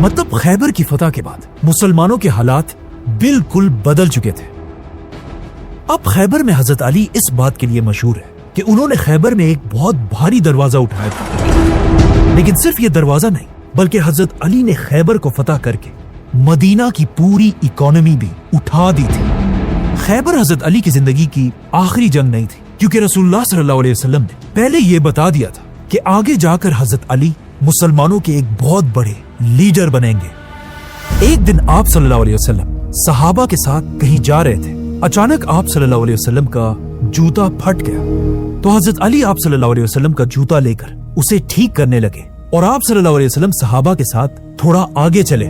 मतलब खैबर की फतह के बाद मुसलमानों के हालात बिल्कुल बदल चुके थे। अब खैबर में हजरत अली इस बात के लिए मशहूर है कि उन्होंने खैबर में एक बहुत भारी दरवाजा उठाया था। लेकिन सिर्फ ये दरवाजा नहीं बल्कि हजरत अली ने खैबर को फतह करके मदीना की पूरी इकोनॉमी भी उठा दी थी। खैबर हजरत अली की जिंदगी की आखिरी जंग नहीं थी क्योंकि रसूलुल्लाह सल्लल्लाहु अलैहि वसल्लम ने पहले ये बता दिया था कि आगे जाकर हजरत अली मुसलमानों के एक बहुत बड़े लीडर बनेंगे। एक दिन आप सल्लल्लाहु अलैहि वसल्लम सहाबा के साथ कहीं जा रहे थे। अचानक आप सल्लल्लाहु अलैहि वसल्लम का जूता फट गया तो हजरत अली आप सल्लल्लाहु अलैहि वसल्लम का जूता लेकर उसे ठीक करने लगे और आप सल्लल्लाहु अलैहि वसल्लम सहाबा के साथ थोड़ा आगे चले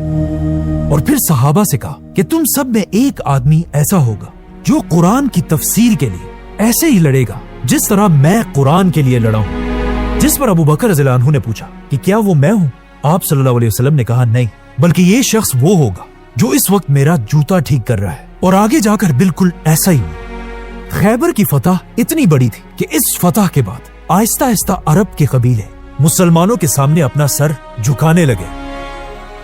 और फिर सहाबा से कहा कि तुम सब में एक आदमी ऐसा होगा जो कुरान की तफसीर के लिए ऐसे ही लड़ेगा जिस तरह मैं कुरान के लिए लड़ा हूँ। जिस पर अबू बकर रज़ियल्लाहु अन्हु ने पूछा कि क्या वो मैं हूँ? आप सल्लल्लाहु अलैहि वसल्लम ने कहा नहीं, बल्कि ये शख्स वो होगा जो इस वक्त मेरा जूता ठीक कर रहा है और आगे जाकर बिल्कुल ऐसा ही हुआ। खैबर की फतह इतनी बड़ी थी कि इस फतह के बाद आहिस्ता आहिस्ता अरब के कबीले मुसलमानों के सामने अपना सर झुकाने लगे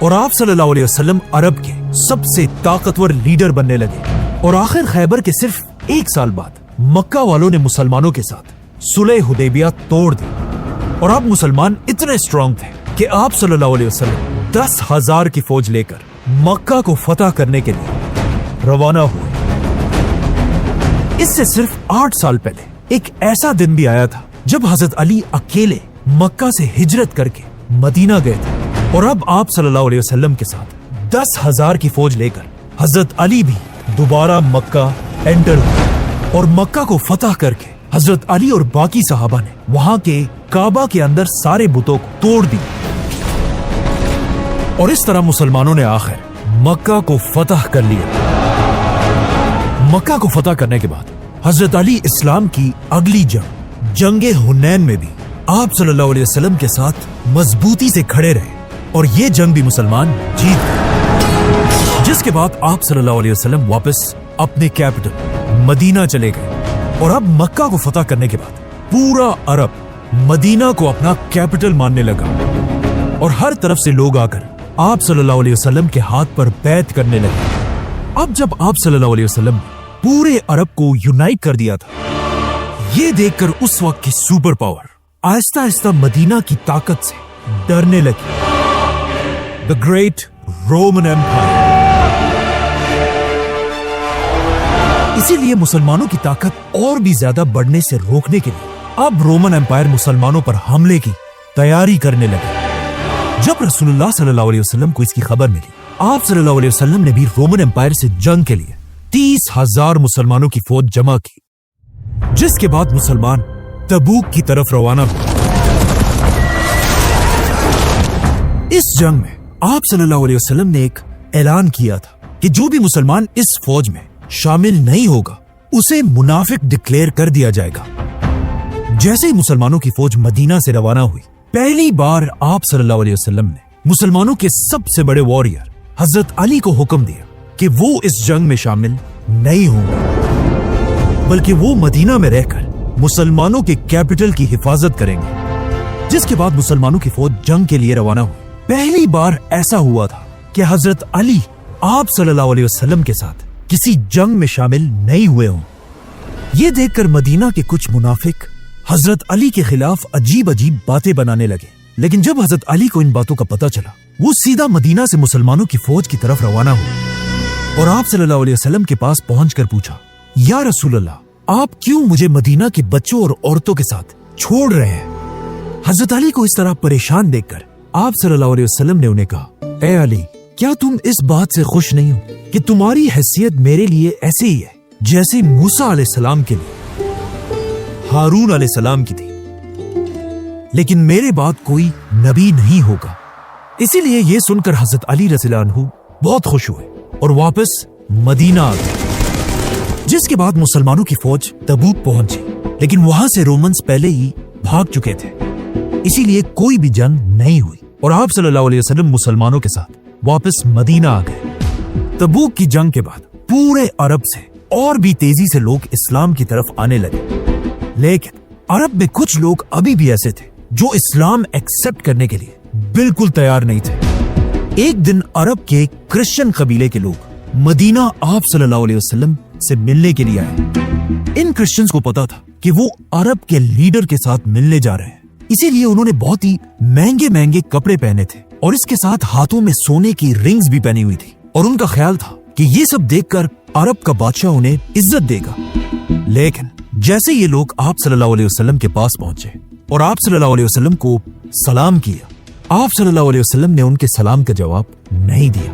और आप सल्लल्लाहु अलैहि वसल्लम अरब के सबसे ताकतवर लीडर बनने लगे। और आखिर खैबर के सिर्फ एक साल बाद मक्का वालों ने मुसलमानों के साथ सुलह हुदैबिया तोड़ दी और अब मुसलमान इतने स्ट्रांग थे कि आप सल्लल्लाहु अलैहि वसल्लम 10,000 की फौज लेकर मक्का को फतह करने के लिए रवाना हुए। इससे सिर्फ 8 साल पहले एक ऐसा दिन भी आया था जब हजरत अली अकेले मक्का से हिजरत करके मदीना गए थे और अब आप सल्लल्लाहु अलैहि वसल्लम के साथ 10,000 की फौज लेकर हजरत अली भी दोबारा मक्का एंटर हुए और मक्का को फतह करके हजरत अली और बाकी सहाबा ने वहां के काबा के अंदर सारे बुतों को तोड़ दिए और इस तरह मुसलमानों ने आखिर मक्का को फतह कर लिया। मक्का को फतह करने के बाद हजरत अली इस्लाम की अगली जंगे हुनैन में भी आप सल्लल्लाहु अलैहि वसल्लम के साथ मजबूती से खड़े रहे और ये जंग भी मुसलमान जीत गए। जिसके बाद आप सल्लल्लाहु अलैहि वसल्लम वापस अपने कैपिटल मदीना चले गए और अब मक्का को फतह करने के बाद पूरा अरब मदीना को अपना कैपिटल मानने लगा और हर तरफ से लोग आकर आप सल्लल्लाहु अलैहि वसल्लम के हाथ पर बैत करने लगे। अब जब आप सल्लल्लाहु अलैहि वसल्लम ने पूरे अरब को यूनाइट कर दिया था, ये देखकर उस वक्त की super power Aahista Aahista Medina की ताकत से डरने लगी। The great Roman empire. इसीलिए मुसलमानों की ताकत और भी ज्यादा बढ़ने से रोकने के लिए अब रोमन एम्पायर मुसलमानों पर हमले की तैयारी करने लगे। जब रसूलुल्लाह सल्लल्लाहु अलैहि वसल्लम को इसकी खबर मिली, आप सल्लल्लाहु अलैहि वसल्लम ने भी रोमन एम्पायर से जंग के लिए 30,000 मुसलमानों की फौज जमा की, जिसके बाद मुसलमान तबूक की तरफ रवाना हुए। इस जंग में आप सल्लल्लाहु अलैहि वसल्लम ने एक ऐलान किया था कि जो भी मुसलमान इस फौज में शामिल नहीं होगा उसे मुनाफिक डिक्लेयर कर दिया जाएगा। जैसे ही मुसलमानों की फौज मदीना से रवाना हुई, पहली बार आप सल्लल्लाहु अलैहि वसल्लम ने मुसलमानों के सबसे बड़े वॉरियर हजरत अली को हुक्म दिया कि वो इस जंग में शामिल नहीं होंगे, बल्कि वो मदीना में रहकर मुसलमानों के कैपिटल की हिफाजत करेंगे। जिसके बाद मुसलमानों की फौज जंग के लिए रवाना हुई। पहली बार ऐसा हुआ था कि हजरत अली आप सल्लल्लाहु अलैहि वसल्लम के साथ किसी जंग में शामिल नहीं हुए हों। ये देखकर मदीना के कुछ मुनाफिक हजरत अली के खिलाफ अजीब अजीब बातें बनाने लगे, लेकिन जब हजरत अली को इन बातों का पता चला, वो सीधा मदीना से मुसलमानों की फौज की तरफ रवाना हुए और आप सल्लल्लाहु अलैहि वसल्लम के पास पहुंचकर पूछा, या रसूल अल्लाह, आप क्यों मुझे मदीना के बच्चों और औरतों के साथ छोड़ रहे हैं? हजरत अली को इस तरह परेशान देखकर आप सल्लल्लाहु अलैहि वसल्लम ने उन्हें कहा, ए अली, क्या तुम इस बात से खुश नहीं हो कि तुम्हारी हैसियत मेरे लिए ऐसे ही है जैसे मूसा अलैहिस्सलाम के लिए हारून अलैहिस्सलाम की थी, लेकिन मेरे बाद कोई नबी नहीं होगा। इसीलिए ये सुनकर हजरत अली रज़ियल्लाहु अन्हु बहुत खुश हुए और वापस मदीना आ गए। जिसके बाद मुसलमानों की फौज तबूक पहुंची, लेकिन वहां से रोमन्स पहले ही भाग चुके थे, इसीलिए कोई भी जंग नहीं हुई और आप सल्लल्लाहु अलैहि वसल्लम मुसलमानों के साथ वापस मदीना आ गए। तबूक की जंग के बाद पूरे अरब से और भी तेजी से लोग इस्लाम की तरफ आने लगे, लेकिन अरब में कुछ लोग अभी भी ऐसे थे जो इस्लाम एक्सेप्ट करने के लिए बिल्कुल तैयार नहीं थे। एक दिन अरब के क्रिश्चियन कबीले के लोग मदीना आप सल्लल्लाहु अलैहि वसल्लम से मिलने के लिए आए। इन क्रिश्चियंस को पता था कि वो अरब के लीडर के साथ मिलने जा रहे हैं, इसीलिए उन्होंने बहुत ही महंगे महंगे कपड़े पहने थे और इसके साथ हाथों में सोने की रिंग्स भी पहनी हुई थी और उनका ख्याल था कि ये सब देखकर अरब का बादशाह उन्हें इज्जत देगा। लेकिन जैसे ये लोग आप सल्लल्लाहु अलैहि वसल्लम के पास पहुंचे और आप सल्लल्लाहु अलैहि वसल्लम को सलाम किया, आप सल्लल्लाहु अलैहि वसल्लम ने उनके सलाम का जवाब नहीं दिया,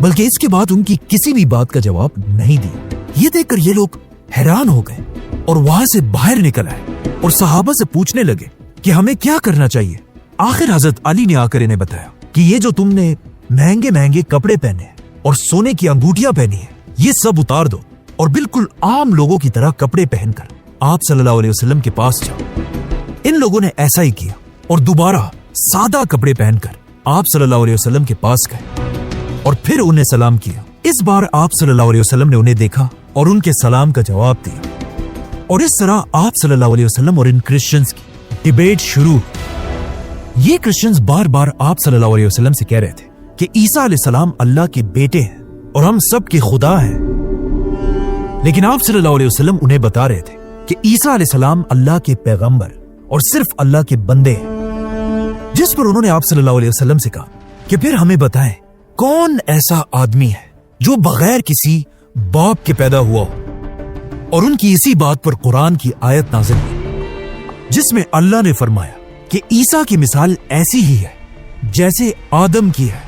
बल्कि इसके बाद उनकी किसी भी बात का जवाब नहीं दिया। ये देखकर ये लोग हैरान हो गए और वहां से बाहर निकल आए और सहाबा से पूछने लगे कि हमें क्या करना चाहिए। आखिर हजरत अली ने आकर इन्हें बताया कि ये जो तुमने महंगे महंगे कपड़े पहने और सोने की अंगूठियां पहनी है, ये सब उतार दो और बिल्कुल आम लोगों की तरह कपड़े पहनकर आप सल्लल्लाहु अलैहि वसल्लम के पास जाओ। इन लोगों ने ऐसा ही किया और दोबारा सादा कपड़े पहनकर आप सल्लल्लाहु अलैहि वसल्लम के पास गए और फिर उन्हें सलाम किया। इस बार आप सल्लल्लाहु अलैहि वसल्लम ने उन्हें देखा और उनके सलाम का जवाब दिया और इस तरह आप सल्लल्लाहु अलैहि वसल्लम और इन क्रिश्चियंस की डिबेट शुरू। ये क्रिश्चियंस बार बार आप सल्लल्लाहु अलैहि वसल्लम से कह रहे थे कि ईसा अलैहिस्सलाम अल्लाह के बेटे हैं और हम सब के खुदा हैं, लेकिन आप सल्लल्लाहु अलैहि वसल्लम उन्हें बता रहे थे कि ईसा अलैहिस्सलाम अल्लाह के पैगंबर और सिर्फ अल्लाह के बंदे हैं। जिस पर उन्होंने आप सल्लल्लाहु अलैहि वसल्लम से कहा कि फिर हमें बताएं कौन ऐसा आदमी है जो बगैर किसी बाप के पैदा हुआ हो। और उनकी इसी बात पर कुरान की आयत नाज़िल हुई जिसमें अल्लाह ने फरमाया कि ईसा की मिसाल ऐसी ही है जैसे आदम की है।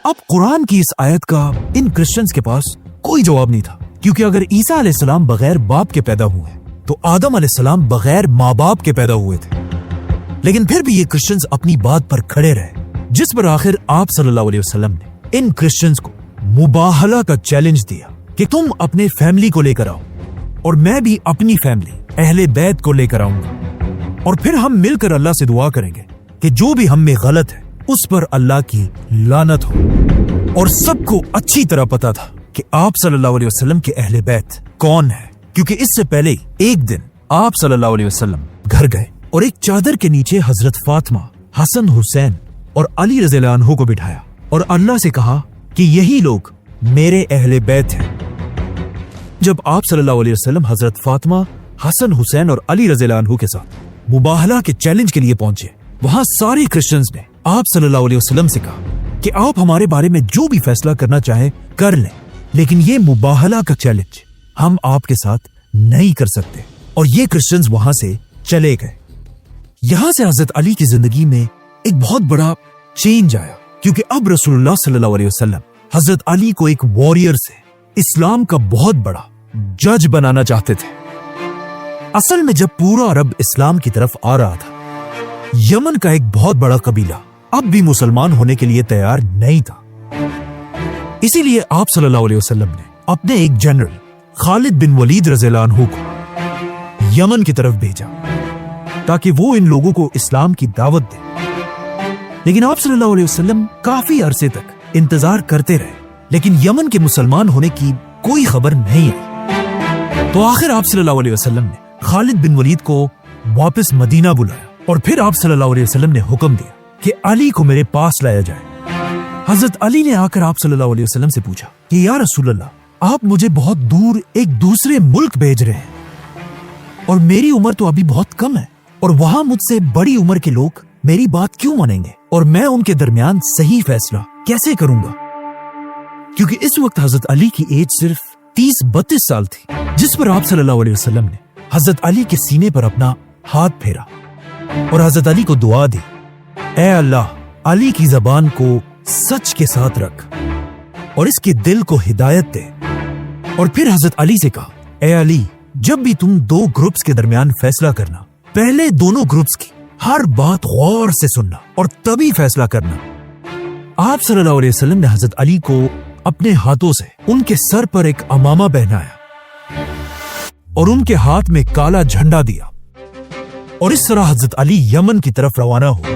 अब कुरान की इस आयत का इन क्रिश्चियंस के पास कोई जवाब नहीं था, क्योंकि अगर ईसा अलैहिस्सलाम बगैर बाप के पैदा हुए तो आदम अलैहिस्सलाम बगैर माँ बाप के पैदा हुए थे। लेकिन फिर भी ये क्रिश्चियंस अपनी बात पर खड़े रहे, जिस पर आखिर आप सल्लल्लाहु अलैहि वसल्लम ने इन क्रिश्चियंस को मुबाहला का चैलेंज दिया कि तुम अपने फैमिली को लेकर आओ और मैं भी अपनी फैमिली अहले बैत को लेकर आऊंगा और फिर हम मिलकर अल्लाह से दुआ करेंगे कि जो भी हम में गलत है उस पर अल्लाह की लानत हो। और सबको अच्छी तरह पता था कि आप सल्लल्लाहु अलैहि वसल्लम के अहले बैत कौन है, क्योंकि इससे पहले एक दिन आप सल्लल्लाहु अलैहि वसल्लम घर गए और एक चादर के नीचे हजरत फातिमा, हसन, हुसैन और अली रज़ियल्लाहु अन्हु को बिठाया और अल्लाह से कहा कि यही लोग मेरे अहले बैत हैं। जब आप सल्लल्लाहु अलैहि वसल्लम हजरत फातिमा, हसन, हुसैन और अली रज़ियल्लाहु अन्हु के साथ मुबाहला के चैलेंज के लिए पहुंचे, वहां सारे क्रिश्चियंस ने आप सल्लल्लाहु अलैहि वसल्लम से कहा कि आप हमारे बारे में जो भी फैसला करना चाहें कर लें, लेकिन ये मुबाहला का चैलेंज हम आपके साथ नहीं कर सकते। और ये क्रिश्चियंस वहां से चले गए। यहां से हजरत अली की जिंदगी में एक बहुत बड़ा चेंज आया, क्योंकि अब रसूलुल्लाह सल्लल्लाहु अलैहि वसल्लम हजरत अली को एक वॉरियर से इस्लाम का बहुत बड़ा जज बनाना चाहते थे। असल में जब पूरा अरब इस्लाम की तरफ आ रहा था, यमन का एक बहुत बड़ा कबीला अब भी मुसलमान होने के लिए तैयार नहीं था। इसीलिए आप सल्लल्लाहु अलैहि वसल्लम ने अपने एक जनरल खालिद बिन वलीद रज़ियल्लाहु अन्हु को यमन की तरफ भेजा ताकि वो इन लोगों को इस्लाम की दावत दे। लेकिन आप सल्लल्लाहु अलैहि वसल्लम काफी अरसे तक इंतजार करते रहे, लेकिन यमन के मुसलमान होने की कोई खबर नहीं आई। तो आखिर आप सल्लल्लाहु अलैहि वसल्लम ने खालिद बिन वलीद को वापस मदीना बुलाया और फिर आप सल्लल्लाहु अलैहि वसल्लम ने हुक्म दिया कि अली को मेरे पास लाया जाए। हजरत अली ने आकर आप सल्लल्लाहु अलैहि वसल्लम से पूछा कि या रसूल अल्लाह, आप मुझे बहुत दूर एक दूसरे मुल्क भेज रहे हैं और मेरी उम्र तो अभी बहुत कम है, और वहां मुझसे बड़ी उम्र के लोग मेरी बात क्यों मानेंगे, और मैं उनके दरमियान सही फैसला कैसे करूंगा? क्योंकि इस वक्त हजरत अली की एज सिर्फ 30-32 साल थी। जिस पर आप सल्लल्लाहु अलैहि वसल्लम ने हजरत अली के सीने पर अपना हाथ फेरा और हजरत अली को दुआ दी, ऐ अल्लाह, अली की जबान को सच के साथ रख और इसके दिल को हिदायत दे। और फिर हजरत अली से कहा, ऐ अली, जब भी तुम दो ग्रुप्स के दरमियान फैसला करना, पहले दोनों ग्रुप्स की हर बात गौर से सुनना और तभी फैसला करना। आप सल्लल्लाहु अलैहि वसल्लम ने हजरत अली को अपने हाथों से उनके सर पर एक अमामा पहनाया और उनके हाथ में काला झंडा दिया, और इस तरह हजरत अली यमन की तरफ रवाना हुए।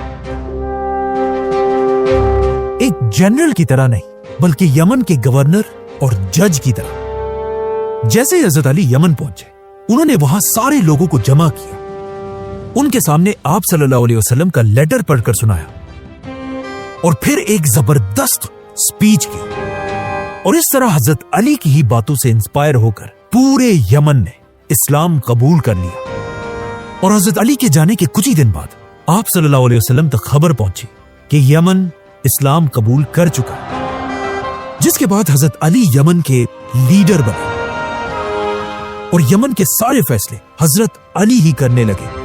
एक जनरल की तरह नहीं, बल्कि यमन के गवर्नर और जज की तरह। जैसे हजरत अली यमन पहुंचे, उन्होंने वहां सारे लोगों को जमा किया, उनके सामने आप सल्लल्लाहु अलैहि वसल्लम का लेटर पढ़कर सुनाया और फिर एक जबरदस्त स्पीच की। और इस तरह हजरत अली की ही बातों से इंस्पायर होकर पूरे यमन ने इस्लाम कबूल कर लिया। और हजरत अली के जाने के कुछ ही दिन बाद आप सल्लल्लाहु अलैहि वसल्लम तक खबर पहुंची कि यमन इस्लाम कबूल कर चुका है, जिसके बाद हजरत अली यमन के लीडर बने और यमन के सारे फैसले हजरत अली ही करने लगे।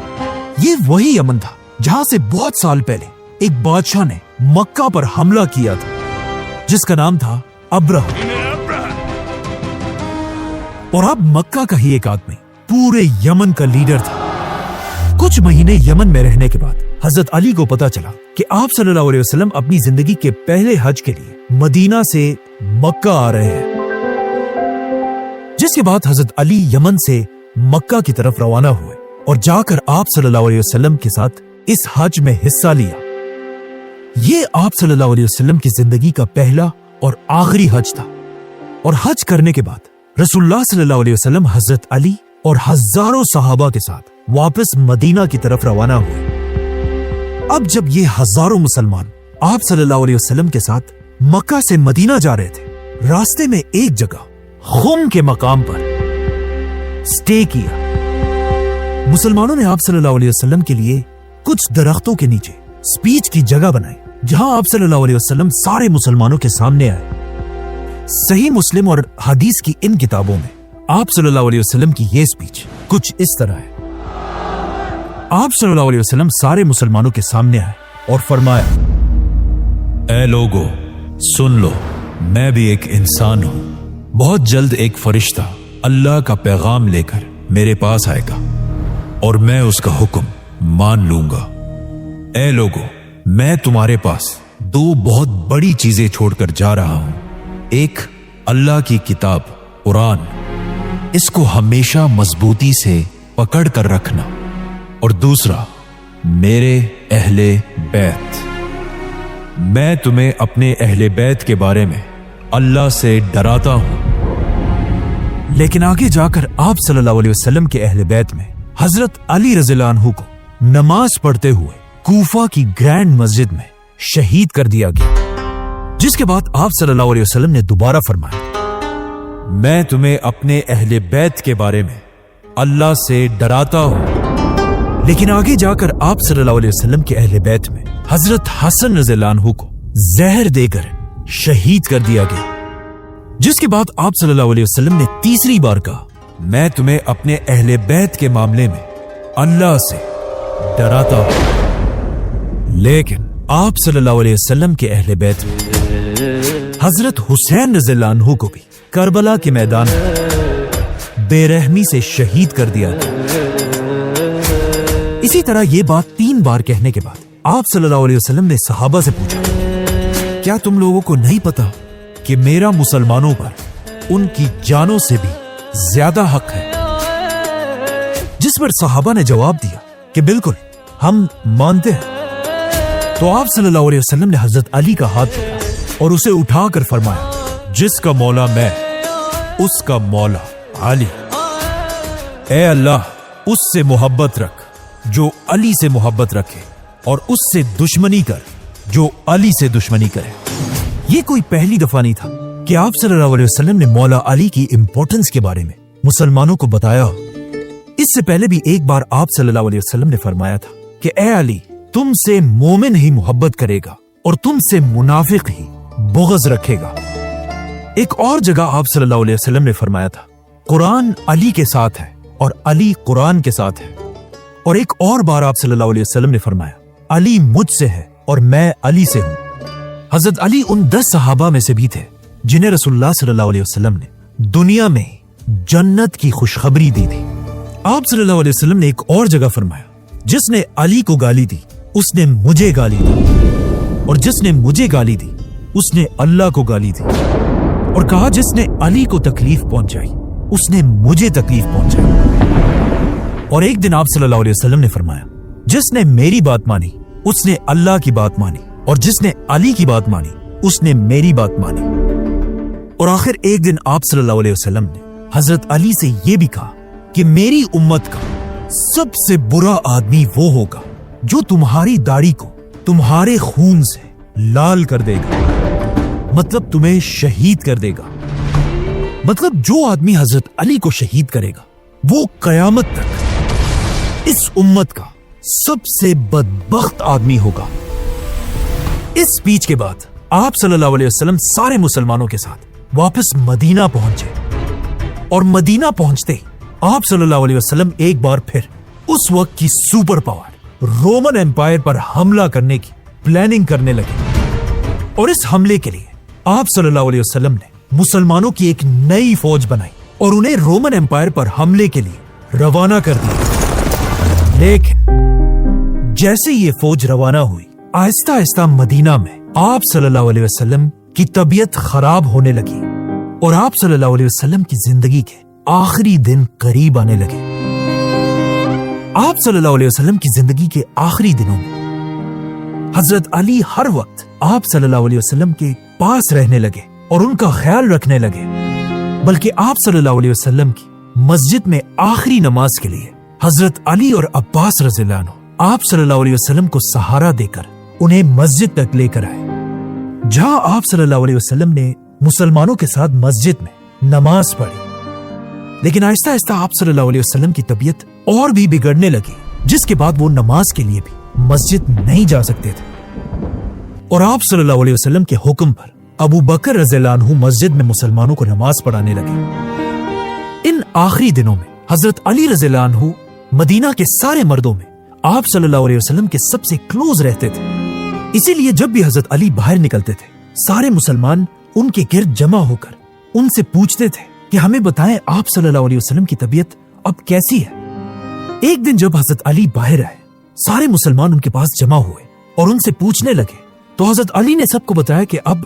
ये वही यमन था जहां से बहुत साल पहले एक बादशाह ने मक्का पर हमला किया था, जिसका नाम था अब्रह। और अब मक्का का ही एक आदमी पूरे यमन का लीडर था। कुछ महीने यमन में रहने के बाद हजरत अली को पता चला कि आप सल्लल्लाहु अलैहि वसल्लम अपनी जिंदगी के पहले हज के लिए मदीना से मक्का आ रहे हैं, जिसके बाद हजरत अली यमन से मक्का की तरफ रवाना हुए और जाकर आप सल्लल्लाहु अलैहि वसल्लम के साथ इस हज में हिस्सा लिया। ये आप सल्लल्लाहु अलैहि वसल्लम की जिंदगी का पहला और आखिरी हज था। और हज करने के बाद रसूलुल्लाह सल्लल्लाहु अलैहि वसल्लम हजरत अली और हजारों सहाबा के साथ वापस मदीना की तरफ रवाना हुए। अब जब ये हजारों मुसलमान आप सल्लल्लाहु अलैहि वसल्लम के साथ मक्का से मदीना जा रहे थे, रास्ते में एक जगह खुम के मकाम पर स्टे किया। मुसलमानों ने आप सल्लल्लाहु अलैहि वसल्लम के लिए कुछ दरख्तों के नीचे स्पीच की जगह बनाई, जहां आप सल्लल्लाहु अलैहि वसल्लम सारे मुसलमानों के सामने आए। सही मुस्लिम और हदीस की इन किताबों में आप सल्लल्लाहु अलैहि वसल्लम की यह स्पीच कुछ इस तरह है। आप सल्लल्लाहु अलैहि वसल्लम सारे मुसलमानों के सामने आए और फरमाया, ऐ लोगो, सुन लो, मैं भी एक इंसान हूं। बहुत जल्द एक फरिश्ता अल्लाह का पैगाम लेकर मेरे पास आएगा और मैं उसका हुक्म मान लूंगा। ऐ लोगो, मैं तुम्हारे पास दो बहुत बड़ी चीजें छोड़कर जा रहा हूं। एक, अल्लाह की किताब कुरान, इसको हमेशा मजबूती से पकड़ कर रखना, और दूसरा, मेरे अहले बैत। मैं तुम्हें अपने अहले बैत के बारे में अल्लाह से डराता हूं। लेकिन आगे जाकर आप सल्लल्लाहु अलैहि वसल्लम के अहले बैत में हजरत अली रज़ियल्लाहु अन्हु को नमाज पढ़ते हुए कूफा की ग्रैंड मस्जिद में शहीद कर दिया गया, जिसके बाद आप सल्लल्लाहु अलैहि वसल्लम ने दोबारा फरमाया, मैं तुम्हें अपने अहले बैत के बारे में अल्लाह से डराता हूं। लेकिन आगे जाकर आप सल्लल्लाहु अलैहि वसल्लम के अहले बैत में हजरत हसन रज़ियल्लाहु अन्हु को जहर देकर शहीद कर दिया गया, जिसके बाद आप सल्लल्लाहु अलैहि वसल्लम ने तीसरी बार कहा, मैं तुम्हें अपने अहले बैत के मामले में अल्लाह से डराता हूं। लेकिन आप सल्लल्लाहु अलैहि वसल्लम के अहले बैत में हजरत हुसैन रज़ियल्लाहु अन्हु को भी करबला के मैदान में बेरहमी से शहीद कर दिया गया। इसी तरह ये बात 3 बार कहने के बाद आप सल्लल्लाहु अलैहि वसल्लम ने सहाबा से पूछा, क्या तुम लोगों को नहीं पता कि मेरा मुसलमानों पर उनकी जानों से भी ज्यादा हक है? जिस पर सहाबा ने जवाब दिया, کہ بالکل ہم مانتے ہیں۔ تو آپ صلی اللہ علیہ وسلم نے حضرت علی کا ہاتھ پکڑا اور اسے اٹھا کر فرمایا، جس کا مولا میں اس کا مولا علی، اے اللہ اس سے محبت رکھ جو علی سے محبت رکھے، اور اس سے دشمنی کر جو علی سے دشمنی کرے۔ یہ کوئی پہلی دفعہ نہیں تھا کہ آپ صلی اللہ علیہ وسلم نے مولا علی کی امپورٹنس کے بارے میں مسلمانوں کو بتایا ہو۔ اس سے پہلے بھی ایک بار آپ صلی اللہ علیہ وسلم نے فرمایا تھا کہ اے علی، تم سے مومن ہی محبت کرے گا اور تم سے منافق ہی بغض رکھے گا۔ ایک اور جگہ آپ صلی اللہ علیہ وسلم نے فرمایا تھا، قرآن علی کے ساتھ ہے اور علی قرآن کے ساتھ ہے۔ اور ایک اور بار آپ صلی اللہ علیہ وسلم نے فرمایا، علی مجھ سے ہے اور میں علی سے ہوں۔ حضرت علی ان 10 صحابہ میں سے بھی تھے جنہیں رسول اللہ صلی اللہ علیہ وسلم نے دنیا میں جنت کی خوشخبری دی تھی۔ آپ صلی اللہ علیہ وسلم نے ایک اور جگہ فرمایا، جس نے علی کو گالی دی اس نے مجھے گالی دی، اور جس نے مجھے گالی دی اس نے اللہ کو گالی دی، اور کہا جس نے علی کو تکلیف پہنچائی اس نے مجھے تکلیف پہنچائی۔ اور ایک دن آپ صلی اللہ علیہ وسلم نے فرمایا، جس نے میری بات مانی اس نے اللہ کی بات مانی، اور جس نے علی کی بات مانی اس نے میری بات مانی۔ اور آخر ایک دن آپ صلی اللہ علیہ وسلم نے حضرت علی سے یہ بھی کہا کہ میری امت کا سب سے برا آدمی وہ ہوگا جو تمہاری داڑھی کو تمہارے خون سے لال کر دے گا، مطلب تمہیں شہید کر دے گا۔ مطلب جو آدمی حضرت علی کو شہید کرے گا وہ قیامت تک اس امت کا سب سے بدبخت آدمی ہوگا۔ اس سپیچ کے بعد آپ صلی اللہ علیہ وسلم سارے مسلمانوں کے ساتھ واپس مدینہ پہنچے، اور مدینہ پہنچتے ہی آپ صلی اللہ علیہ وسلم ایک بار پھر اس وقت کی سپر پاور رومن امپائر پر حملہ کرنے کی پلاننگ کرنے لگے۔ اور اس حملے کے لیے آپ صلی اللہ علیہ وسلم نے مسلمانوں کی ایک نئی فوج بنائی اور انہیں رومن امپائر پر حملے کے لیے روانہ کر دیا۔ لیکن جیسے یہ فوج روانہ ہوئی، آہستہ آہستہ مدینہ میں آپ صلی اللہ علیہ وسلم کی طبیعت خراب ہونے لگی، اور آپ صلی اللہ علیہ وسلم کی زندگی کے آخری دن قریب آنے لگے۔ آپ صلی اللہ علیہ وسلم کی زندگی کے آخری دنوں میں حضرت علی ہر وقت آپ صلی اللہ علیہ وسلم کے پاس رہنے لگے اور ان کا خیال رکھنے لگے، بلکہ آپ صلی اللہ علیہ وسلم کی مسجد میں آخری نماز کے لیے حضرت علی اور عباس رضی اللہ عنہ آپ صلی اللہ علیہ وسلم کو سہارا دے کر انہیں مسجد تک لے کر آئے، جہاں آپ صلی اللہ علیہ وسلم نے مسلمانوں کے ساتھ مسجد میں نماز پڑھی۔ لیکن آہستہ آہستہ آپ صلی اللہ علیہ وسلم کی طبیعت اور بھی بگڑنے لگی، جس کے بعد وہ نماز کے لیے بھی مسجد نہیں جا سکتے تھے، اور آپ صلی اللہ علیہ وسلم کے حکم پر ابو بکر رضی اللہ عنہ مسجد میں مسلمانوں کو نماز پڑھانے لگے۔ ان آخری دنوں میں حضرت علی رضی اللہ عنہ مدینہ کے سارے مردوں میں آپ صلی اللہ علیہ وسلم کے سب سے کلوز رہتے تھے، اسی لیے جب بھی حضرت علی باہر نکلتے تھے سارے مسلمان ان کے گرد جمع ہو کر ان سے پوچھتے تھے کہ ہمیں بتائیں آپ صلی اللہ علیہ وسلم کی طبیعت اب کیسی ہے۔ ایک دن جب حضرت علی باہر آئے، سارے مسلمان ان کے پاس جمع ہوئے اور ان سے پوچھنے لگے، تو حضرت علی نے سب کو بتایا کہ اب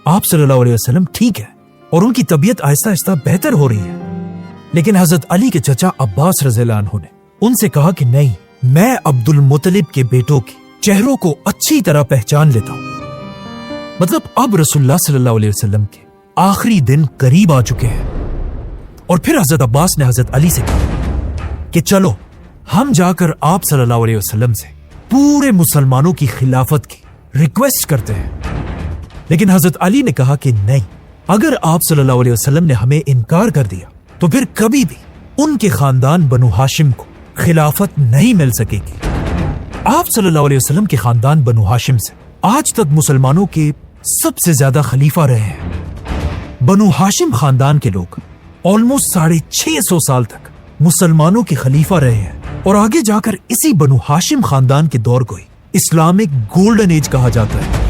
آپ صلی اللہ علیہ وسلم ٹھیک ہے اور ان کی طبیعت آہستہ آہستہ بہتر ہو رہی ہے۔ لیکن حضرت علی کے چچا عباس رضی اللہ عنہ نے ان سے کہا کہ نہیں، میں عبد المطلب کے بیٹوں کے چہروں کو اچھی طرح پہچان لیتا ہوں، مطلب اب رسول اللہ صلی اللہ علیہ وسلم کے آخری دن قریب آ چکے ہیں۔ اور پھر حضرت عباس نے حضرت علی سے کہا کہ چلو ہم جا کر آپ صلی اللہ علیہ وسلم سے پورے مسلمانوں کی خلافت کی ریکویسٹ کرتے ہیں۔ لیکن حضرت علی نے کہا کہ نہیں، اگر آپ صلی اللہ علیہ وسلم نے ہمیں انکار کر دیا تو پھر کبھی بھی ان کے خاندان بنو ہاشم کو خلافت نہیں مل سکے گی۔ آپ صلی اللہ علیہ وسلم کے خاندان بنو ہاشم سے آج تک مسلمانوں کے سب سے زیادہ خلیفہ رہے ہیں۔ بنو ہاشم خاندان کے لوگ آلموسٹ 650 سال تک مسلمانوں کے خلیفہ رہے ہیں، اور آگے جا کر اسی بنو ہاشم خاندان کے دور کو ہی اسلامک گولڈن ایج کہا جاتا ہے۔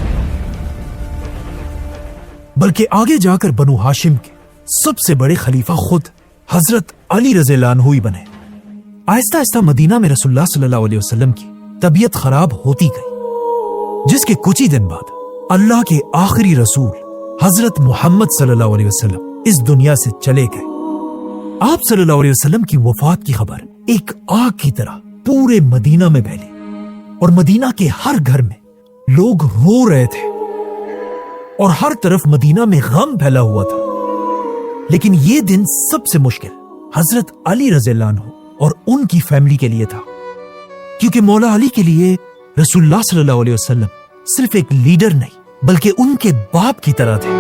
بلکہ آگے جا کر بنو ہاشم کے سب سے بڑے خلیفہ خود حضرت علی رضی اللہ عنہ ہی بنے۔ آہستہ آہستہ مدینہ میں رسول اللہ صلی اللہ علیہ وسلم کی طبیعت خراب ہوتی گئی، جس کے کچھ ہی دن بعد اللہ کے آخری رسول حضرت محمد صلی اللہ علیہ وسلم اس دنیا سے چلے گئے۔ آپ صلی اللہ علیہ وسلم کی وفات کی خبر ایک آگ کی طرح पूरे मदीना में फैली और मदीना के हर घर में लोग रो रहे थे और हर तरफ मदीना में गम फैला हुआ था। लेकिन ये दिन सबसे मुश्किल हजरत अली रज़ियल्लाहु अन्हु और उनकी फैमिली के लिए था, क्योंकि मौला अली के लिए रसूलुल्लाह सल्लल्लाहु अलैहि वसल्लम सिर्फ एक लीडर नहीं बल्कि उनके बाप की तरह थे,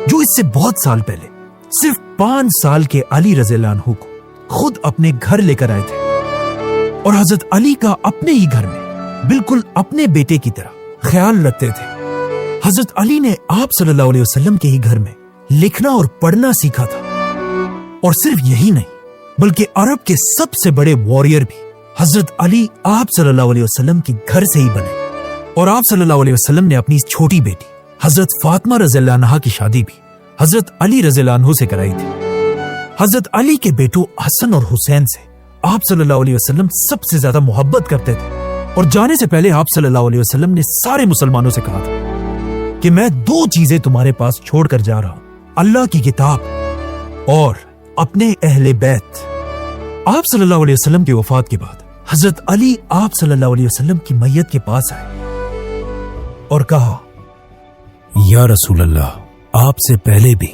जो इससे बहुत साल पहले सिर्फ 5 साल के अली रज़ियल्लाहु अन्हु को खुद अपने घर लेकर आए थे और हजरत अली का अपने ही घर में बिल्कुल अपने बेटे की तरह ख्याल रखते थे। हजरत अली ने आप सल्लल्लाहु अलैहि वसल्लम के ही घर में लिखना और पढ़ना सीखा था, और सिर्फ यही नहीं बल्कि अरब के सबसे बड़े वॉरियर भी हजरत अली आप सल्लल्लाहु अलैहि वसल्लम के घर से ही बने। और आप सल्लल्लाहु अलैहि वसल्लम ने अपनी छोटी बेटी हजरत फातिमा रज़ियल्लाहु अन्हा की शादी भी हजरत अली रज़ियल्लाहु अन्हु से कराई थी। हजरत अली के बेटों हसन और हुसैन से आप सल्लल्लाहु अलैहि वसल्लम सबसे ज्यादा मोहब्बत करते थे, और जाने से पहले आप सल्लल्लाहु अलैहि वसल्लम ने सारे मुसलमानों से कहा था कि मैं 2 चीजें तुम्हारे पास छोड़कर जा रहा हूं, अल्लाह की किताब और अपने अहले बैत। आप सल्लल्लाहु अलैहि वसल्लम की वफात के बाद हजरत अली आप सल्लल्लाहु अलैहि वसल्लम की मैयत के पास आए और कहा, या रसूल अल्लाह, आपसे पहले भी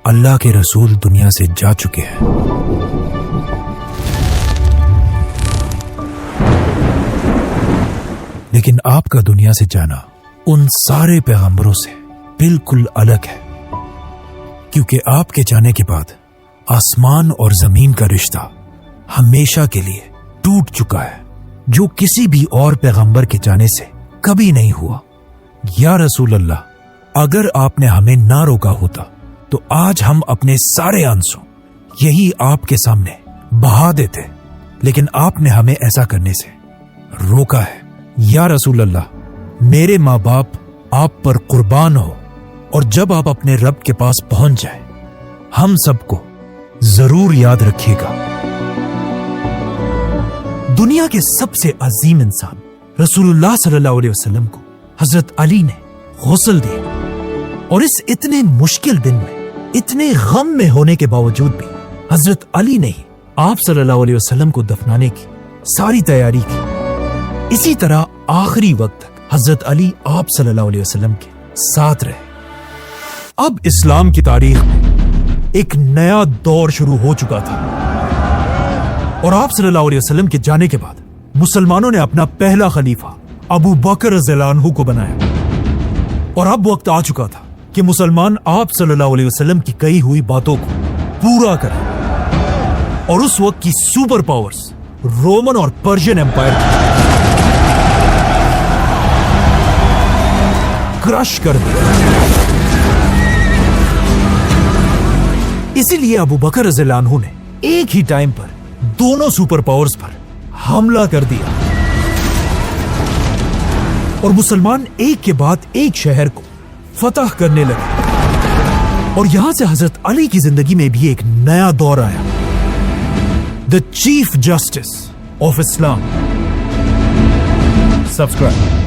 अल्लाह के रसूल दुनिया से जा चुके हैं, लेकिन आपका दुनिया से जाना उन सारे पैगंबरों से बिल्कुल अलग है, क्योंकि आपके जाने के बाद आसमान और जमीन का रिश्ता हमेशा के लिए टूट चुका है, जो किसी भी और पैगंबर के जाने से कभी नहीं हुआ। या रसूल अल्लाह, अगर आपने हमें ना रोका होता तो आज हम अपने सारे आंसू यही आपके सामने बहा देते, लेकिन आपने हमें ऐसा करने से रोका है। या रसूल अल्लाह, मेरे माँ बाप आप पर कुर्बान हो, और जब आप अपने रब के पास पहुंच जाए हम सबको जरूर याद रखिएगा। दुनिया के सबसे अजीम इंसान रसूलुल्लाह सल्लल्लाहु अलैहि वसल्लम को हजरत अली ने गौसल दिया, और इस इतने मुश्किल दिन में इतने गम में होने के बावजूद भी हजरत अली ने ही आप सल्लल्लाहु अलैहि वसल्लम को दफनाने की सारी तैयारी की। इसी तरह आखिरी वक्त तक हजरत अली आप सल्लल्लाहु अलैहि वसल्लम के साथ रहे। अब इस्लाम की तारीख में एक नया दौर शुरू हो चुका था, और आप सल्लल्लाहु अलैहि वसल्लम के जाने के बाद मुसलमानों ने अपना पहला खलीफा अबू बकर रज़ियल्लाहु अन्हु को बनाया, और अब वक्त आ चुका था कि मुसलमान आप सल्लल्लाहु अलैहि वसल्लम की कही हुई बातों को पूरा करें, और उस वक्त की सुपर पावर्स रोमन और पर्शियन एम्पायर क्रश कर दिया। इसीलिए अबू बकर रज़ियल्लाहु अन्हु ने एक ही टाइम पर दोनों सुपर पावर्स पर हमला कर दिया, और मुसलमान एक के बाद एक शहर को फतह करने लगे। और यहां से हजरत अली की जिंदगी में भी एक नया दौर आया, the chief justice of Islam. Subscribe.